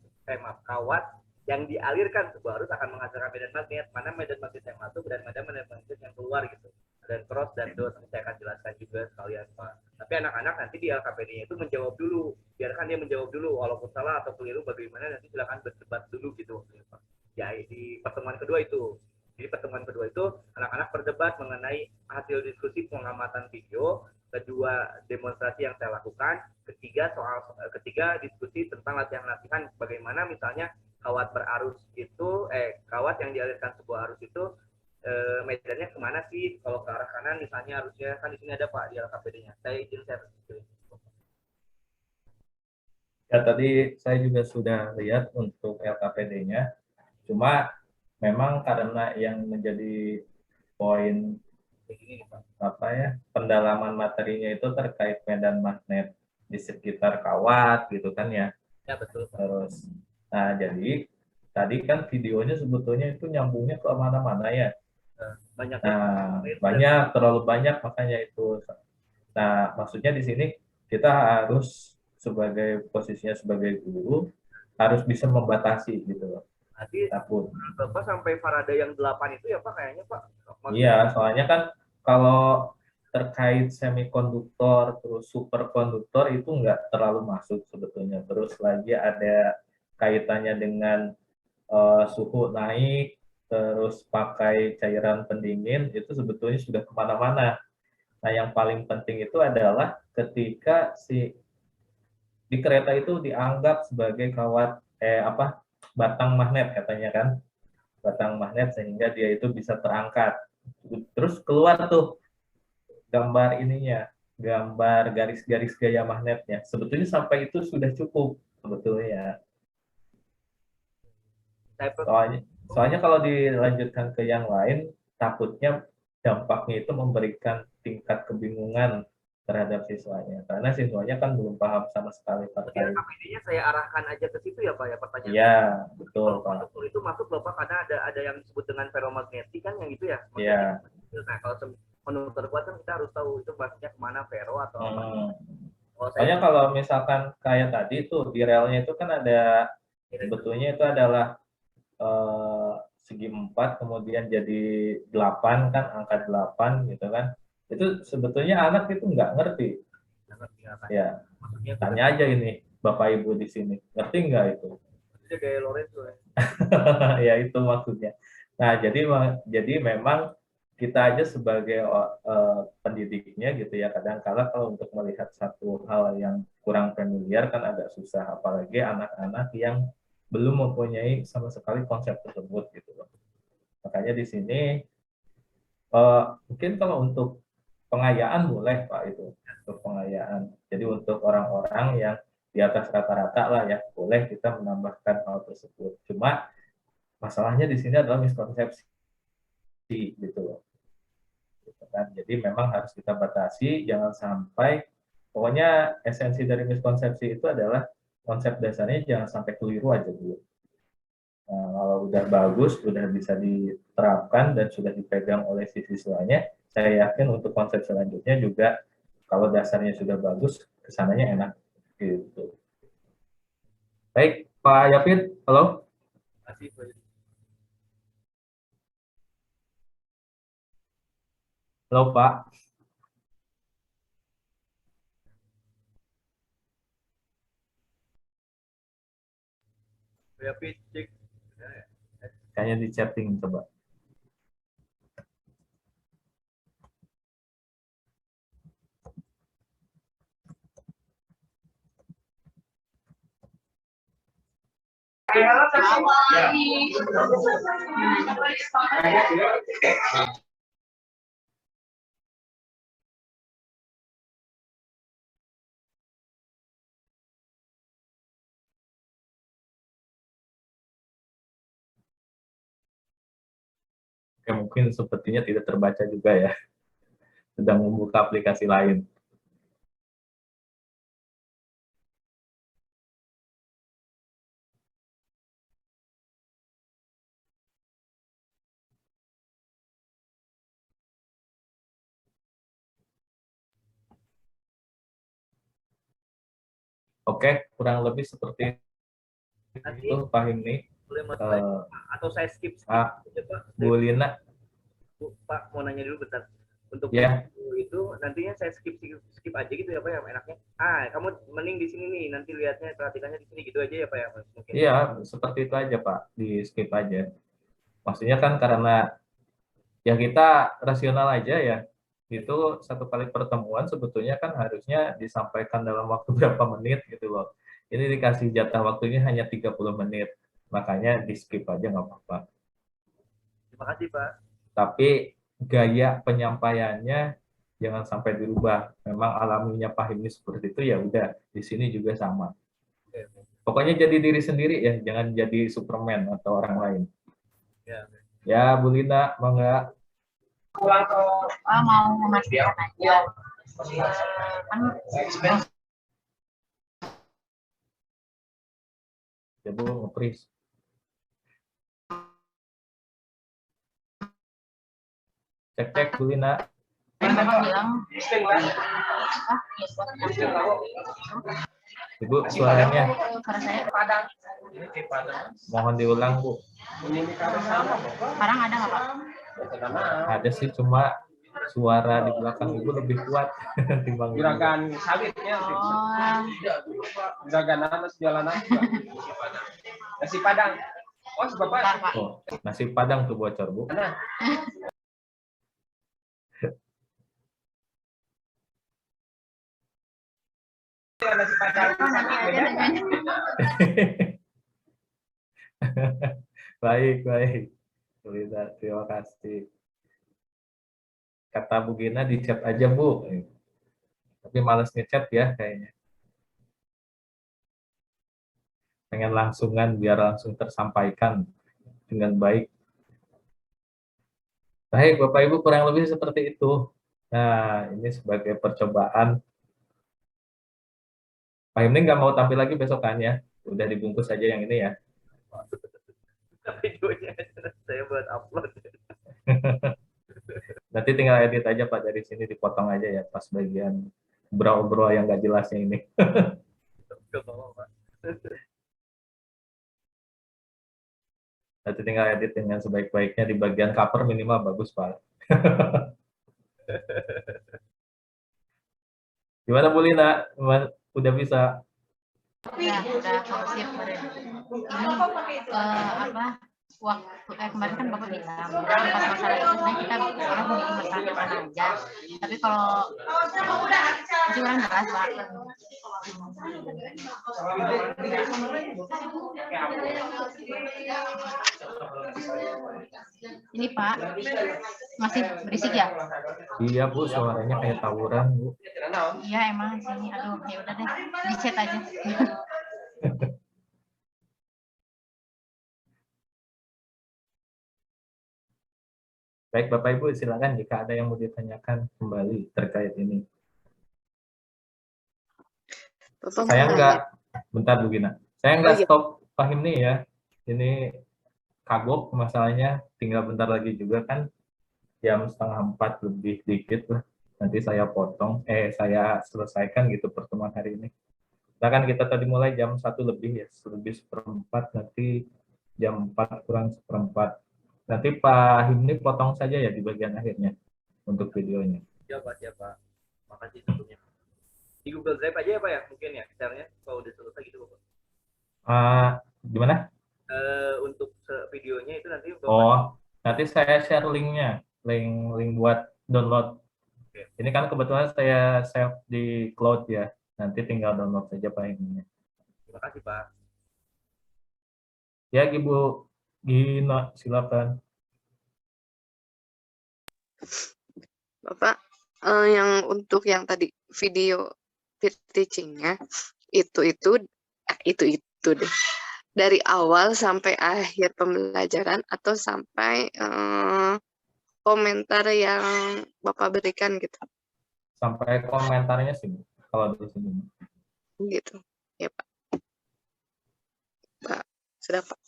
kawat yang dialirkan sebuah arus akan menghasilkan medan magnet. Mana medan magnet yang masuk dan mana medan magnet yang keluar gitu. dan cross dan dot. Saya akan jelaskan juga sekalian Pak. Tapi anak-anak nanti di LKPD-nya itu menjawab dulu, biarkan dia menjawab dulu, walaupun salah atau keliru bagaimana nanti silakan berdebat dulu gitu Pak. Ya di pertemuan kedua itu. Jadi pertemuan kedua itu anak-anak berdebat mengenai hasil diskusi pengamatan video, kedua demonstrasi yang saya lakukan, ketiga diskusi tentang latihan-latihan bagaimana misalnya kawat berarus itu kawat yang dialirkan sebuah arus itu medannya kemana sih, kalau ke arah kanan misalnya arusnya kan di sini ada Pak di LKPD-nya. Saya izin share. Ya, tadi saya juga sudah lihat untuk LKPD-nya. Cuma memang karena yang menjadi poin apa ya, pendalaman materinya itu terkait medan magnet di sekitar kawat gitu kan ya. Ya betul Pak. Terus, nah jadi tadi kan videonya sebetulnya itu nyambungnya ke mana-mana ya. Banyak. Nah, banyak, terlalu banyak makanya itu. Nah, maksudnya di sini kita harus sebagai posisinya sebagai guru harus bisa membatasi gitu loh. Nanti Bapak sampai Faraday yang 8 itu ya Pak kayaknya Pak. Iya, soalnya kan kalau terkait semikonduktor terus superkonduktor itu nggak terlalu masuk sebetulnya. Terus lagi ada kaitannya dengan suhu naik, terus pakai cairan pendingin, itu sebetulnya sudah kemana-mana. Nah, yang paling penting itu adalah ketika di kereta itu dianggap sebagai kawat batang magnet katanya kan, batang magnet sehingga dia itu bisa terangkat. Terus keluar tuh gambar ininya, gambar garis-garis gaya magnetnya. Sebetulnya sampai itu sudah cukup sebetulnya. Soalnya kalau dilanjutkan ke yang lain, takutnya dampaknya itu memberikan tingkat kebingungan terhadap siswanya, karena siswanya kan belum paham sama sekali terkait. LKPD-nya saya arahkan aja ke situ ya Pak ya pertanyaan. Iya, betul Pak. Kalau itu masuk Bapak karena ada yang disebut dengan ferromagnetik kan yang itu ya. Iya. Nah kalau menurut terkuat kan kita harus tahu itu maksudnya kemana ferro atau apa. Soalnya kalau misalkan kayak tadi tuh di relnya itu kan ada sebetulnya itu adalah segi 4 kemudian jadi 8 kan, angka 8 gitu kan. Itu sebetulnya anak itu nggak ngerti. Ya, tanya aja ini Bapak Ibu di sini, ngerti nggak itu? Itu kayak Lorenzo ya. Ya itu maksudnya. Nah, jadi memang kita aja sebagai pendidiknya gitu ya, kadang-kala kalau untuk melihat satu hal yang kurang familiar kan agak susah, apalagi anak-anak yang belum mempunyai sama sekali konsep tersebut gitu loh. Makanya di sini mungkin kalau untuk pengayaan boleh Pak itu, untuk pengayaan. Jadi untuk orang-orang yang di atas rata-rata lah ya, boleh kita menambahkan hal tersebut. Cuma masalahnya di sini adalah miskonsepsi gitu loh. Jadi memang harus kita batasi, jangan sampai, pokoknya esensi dari miskonsepsi itu adalah konsep dasarnya jangan sampai keliru aja dulu. Nah, kalau udah bagus, udah bisa diterapkan dan sudah dipegang oleh siswanya, saya yakin untuk konsep selanjutnya juga kalau dasarnya sudah bagus, kesananya enak gitu. Baik, Pak Yapit, halo. Halo Pak. Yapit cek. Kayaknya di chatting coba. Oke, mungkin sepertinya tidak terbaca juga ya. Sedang membuka aplikasi lain. Oke, kurang lebih seperti itu Pak Himni. Atau saya skip Pak, Bu Lina. Pak mau nanya dulu bentar. Untuk Ya. itu nantinya saya skip aja gitu ya Pak ya enaknya. Kamu mending di sini nih, nanti lihatnya perhatikannya di sini gitu aja ya Pak ya mungkin. Iya, seperti itu aja Pak, di skip aja. Maksudnya kan karena ya kita rasional aja ya, itu satu kali pertemuan sebetulnya kan harusnya disampaikan dalam waktu berapa menit gitu loh. Ini dikasih jatah waktunya hanya 30 menit, makanya di skip aja nggak apa-apa. Terima kasih Pak. Tapi gaya penyampaiannya jangan sampai dirubah. Memang alaminya Pak Himni seperti itu, ya udah di sini juga sama. Pokoknya jadi diri sendiri ya, jangan jadi Superman atau orang lain. Ya, Bu Lina, mau nggak? Mau memastikan aja. Ya Bu, nge-freeze. Cek Bu Lina. Bapak bilang, Ibu, suaranya suara saya mohon diulang Bu. sekarang ada nggak Pak? Ada sih, cuma suara di belakang Ibu lebih kuat timbang Ibu. Juragan sawitnya. Juragan atas jalanan. Nasi Padang. Oh, Bapak. Oh, nasi Padang tuh bocor Bu. Nasi Padang. Baik, baik. Terima kasih. Kata Bu Gina di chat aja Bu. Tapi males ngechat ya kayaknya. Pengen langsungan biar langsung tersampaikan dengan baik. Baik, Bapak Ibu, kurang lebih seperti itu. Nah, ini sebagai percobaan. Pak Himni nggak mau tampil lagi besok kan ya? Udah dibungkus aja yang ini ya. Videonya saya buat upload. Nanti tinggal edit aja Pak, dari sini dipotong aja ya pas bagian obrol-obrol yang nggak jelasnya ini. Nanti tinggal edit dengan sebaik-baiknya di bagian cover minimal bagus Pak. Gimana Bu Lina? Udah bisa? Ya, udah kalau siap kemarin. Ini apa? Waktu kemarin kan Bapak bilang pas masalah itu sebenarnya kita orang bikin masalah mana aja. Tapi kalau itu orang jelas Pak. Ini Pak masih berisik ya? Iya Bu, suaranya kayak tawuran Bu. Iya emang sini. Aduh ya udah deh, di chat aja. Baik Bapak Ibu, silakan jika ada yang mau ditanyakan kembali terkait ini. Saya nggak, bentar Bu Gina. Saya nggak stop Pak Himni ya. Ini kagok masalahnya, tinggal bentar lagi juga kan. Jam 3:30 lebih dikit lah. Nanti saya potong, saya selesaikan gitu pertemuan hari ini. Nah kan kita tadi mulai jam 1 lebih ya, lebih 1/4, nanti jam 4 kurang 1/4. Nanti Pak Himni potong saja ya di bagian akhirnya untuk videonya. Ya Pak, ya Pak. Makasih tentunya. Di Google Drive aja ya Pak ya, mungkin ya, share-nya kalau udah selesai gitu Pak. Gimana? Untuk videonya itu nanti Oh, nanti saya share linknya, link buat download. Ini kan kebetulan saya save di cloud ya, nanti tinggal download saja Pak Himni. Terima kasih Pak. Ya Ibu Gina, silakan. Bapak, yang untuk yang tadi video teaching-nya itu deh. Dari awal sampai akhir pembelajaran atau sampai komentar yang Bapak berikan gitu. Sampai komentarnya sih, kalau di sini. Gitu. Ya, Pak. Pak, sudah Pak.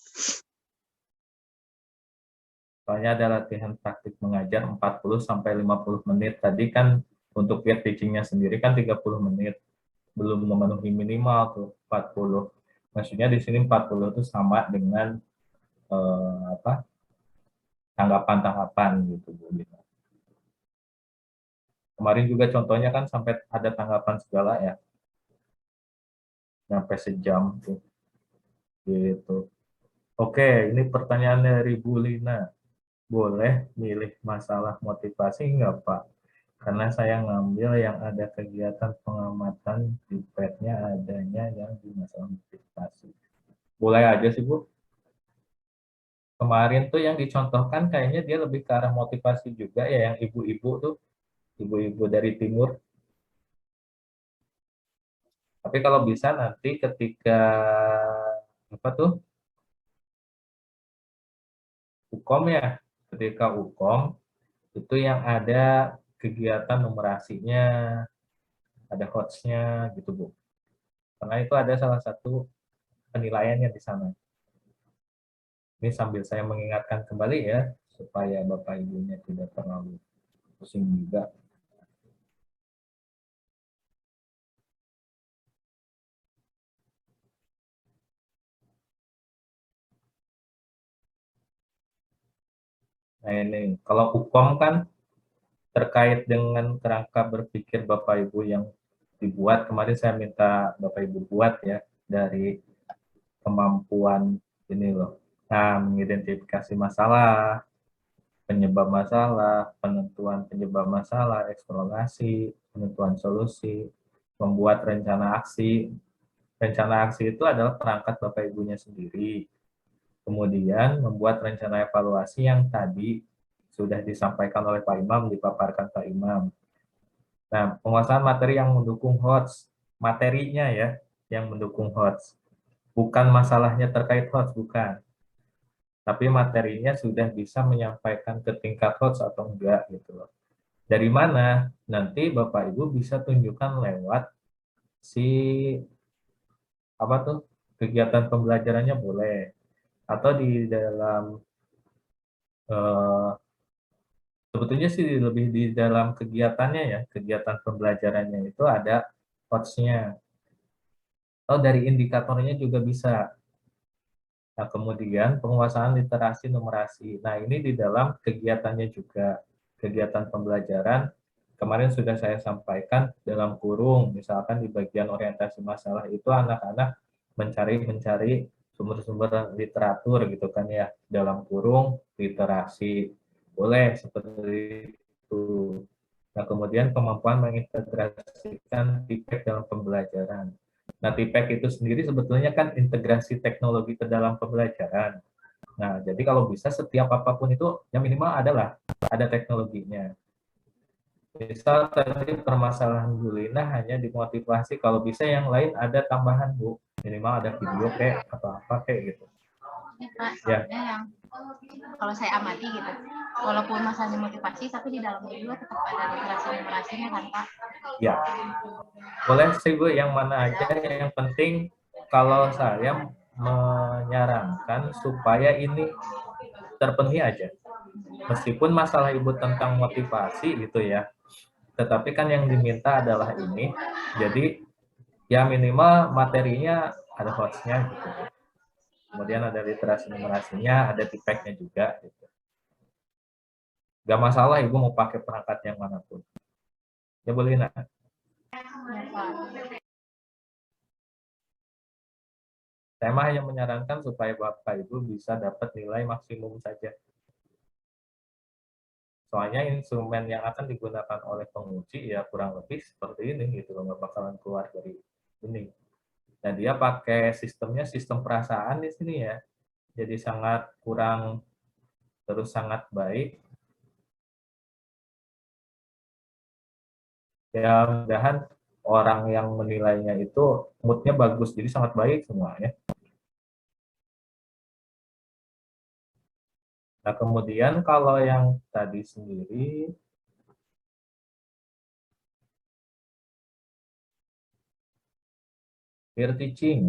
Soalnya ada latihan praktik mengajar 40-50 menit. Tadi kan untuk peer teaching-nya sendiri kan 30 menit. Belum memenuhi minimal tuh 40. Maksudnya di sini 40 itu sama dengan tanggapan-tanggapan gitu Bu. Kemarin juga contohnya kan sampai ada tanggapan segala ya. Sampai sejam tuh. Gitu. Oke, ini pertanyaan dari Bu Lina. Boleh milih masalah motivasi nggak, Pak? Karena saya ngambil yang ada kegiatan pengamatan di PET-nya adanya yang di masalah motivasi. Boleh aja sih, Bu. Kemarin tuh yang dicontohkan kayaknya dia lebih ke arah motivasi juga ya, yang ibu-ibu tuh, ibu-ibu dari timur. Tapi kalau bisa nanti ketika apa tuh UKOM ya, ketika UKOM itu yang ada kegiatan numerasinya, ada hotsnya gitu Bu. Karena itu ada salah satu penilaiannya di sana. Ini sambil saya mengingatkan kembali ya, supaya Bapak Ibunya tidak terlalu pusing juga. Nah ini, kalau UKOM kan terkait dengan kerangka berpikir Bapak Ibu yang dibuat, kemarin saya minta Bapak Ibu buat ya, dari kemampuan ini loh. Nah, mengidentifikasi masalah, penyebab masalah, penentuan penyebab masalah, eksplorasi, penentuan solusi, membuat rencana aksi. Rencana aksi itu adalah perangkat Bapak Ibunya sendiri. Kemudian membuat rencana evaluasi yang tadi sudah disampaikan oleh Pak Imam, dipaparkan Pak Imam. Nah, penguasaan materi yang mendukung HOTS, materinya ya, yang mendukung HOTS. Bukan masalahnya terkait HOTS, bukan. Tapi materinya sudah bisa menyampaikan ke tingkat HOTS atau enggak gitu loh. Dari mana? Nanti Bapak Ibu bisa tunjukkan lewat si apa tuh kegiatan pembelajarannya boleh, atau di dalam sebetulnya sih lebih di dalam kegiatannya ya, kegiatan pembelajarannya itu ada HOTS-nya, atau dari indikatornya juga bisa. Nah, kemudian penguasaan literasi numerasi. Nah, ini di dalam kegiatannya juga, kegiatan pembelajaran. Kemarin sudah saya sampaikan dalam kurung, misalkan di bagian orientasi masalah itu anak-anak mencari sumber-sumber literatur gitu kan ya, dalam kurung literasi. Boleh seperti itu. Nah, kemudian kemampuan mengintegrasikan feedback dalam pembelajaran. Nah, TPEC itu sendiri sebetulnya kan integrasi teknologi ke dalam pembelajaran. Nah, jadi kalau bisa setiap apapun itu yang minimal ada teknologinya. Misal tadi permasalahan Bu Lina hanya dimotivasi, kalau bisa yang lain ada tambahan Bu, minimal ada video kayak atau apa kayak gitu. Ini Pak, Ya. soalnya yang kalau saya amati gitu, walaupun masalahnya motivasi, tapi di dalamnya juga tetap ada literasi-literasinya kan Pak? Ya, boleh sih Bu, yang mana aja, yang penting kalau saya menyarankan supaya ini terpenuhi aja. Meskipun masalah Ibu tentang motivasi gitu ya, tetapi kan yang diminta adalah ini, jadi ya minimal materinya ada hotsnya gitu. Kemudian ada literasi numerasinya, ada TPEC-nya juga gitu. Gak masalah Ibu mau pakai perangkat yang manapun. Ya boleh, Nak. Saya mah hanya menyarankan supaya Bapak Ibu bisa dapat nilai maksimum saja. Soalnya instrumen yang akan digunakan oleh penguji ya kurang lebih seperti ini gitu, nggak bakalan keluar dari ini. Nah, dia pakai sistemnya sistem perasaan di sini ya. Jadi sangat kurang terus sangat baik. Ya, mudah-mudahan orang yang menilainya itu moodnya bagus, jadi sangat baik semuanya. Nah, kemudian kalau yang tadi sendiri, peer teaching.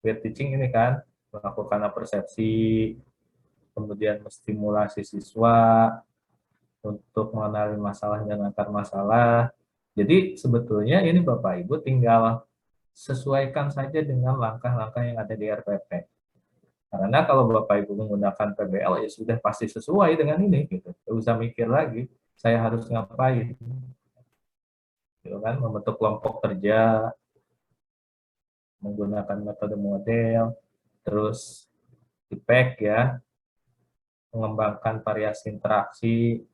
Peer teaching ini kan melakukan persepsi, kemudian menstimulasi siswa untuk mengenali masalah dan akar masalah. Jadi sebetulnya ini Bapak Ibu tinggal sesuaikan saja dengan langkah-langkah yang ada di RPP. Karena kalau Bapak Ibu menggunakan PBL ya sudah pasti sesuai dengan ini gitu. Tidak usah mikir lagi. saya harus ngapain, gitu kan? Membentuk kelompok kerja, menggunakan metode model, terus feedback ya, mengembangkan variasi interaksi,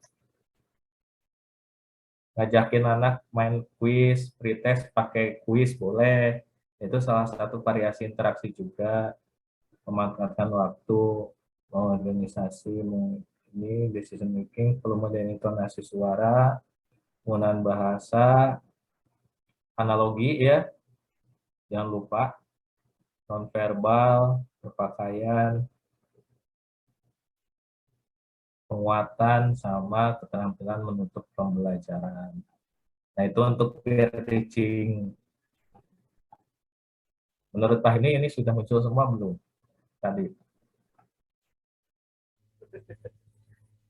ngajakin anak main kuis, pretest pakai kuis boleh, itu salah satu variasi interaksi juga, memanfaatkan waktu, mengorganisasi, ini decision making, volume dan intonasi suara, penggunaan bahasa, analogi ya, jangan lupa, nonverbal, berpakaian, penguatan, sama keterampilan menutup pembelajaran. Nah, itu untuk peer teaching. Menurut Pak ini sudah muncul semua belum tadi?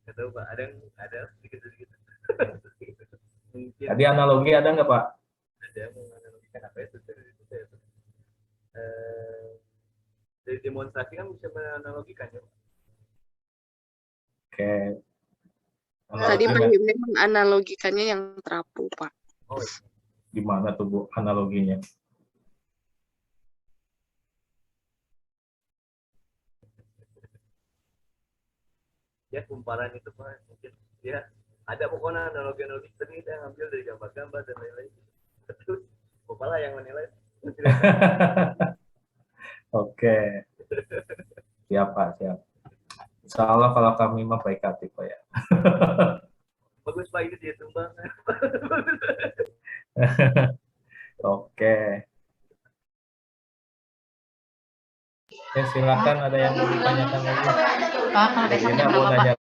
Nggak tahu Pak, ada sedikit-sedikit. Mungkin Tadi analogi ada nggak Pak? ada menganalogikan apa itu dari demonstrasi kan bisa menganalogikan ya. Oke. Tadi Pak Analoginya Himni menganalogikannya yang terapu, Pak. Oh iya. gimana tuh Bu analoginya? Ya kumparan itu Pak, mungkin ya ada pokoknya analogi tadi saya ngambil dari gambar-gambar dan lain-lain. Terus Bapak yang menilai. Oke. Siap Pak, siap. Insya Allah kalau kami mah baik hati Pak ya. Bagus Pak, ini dia tumbang. Oke. Silakan ada yang mau ditanyakan lagi. Pak, kalau besok Ini jam mau berapa, Pak? nanya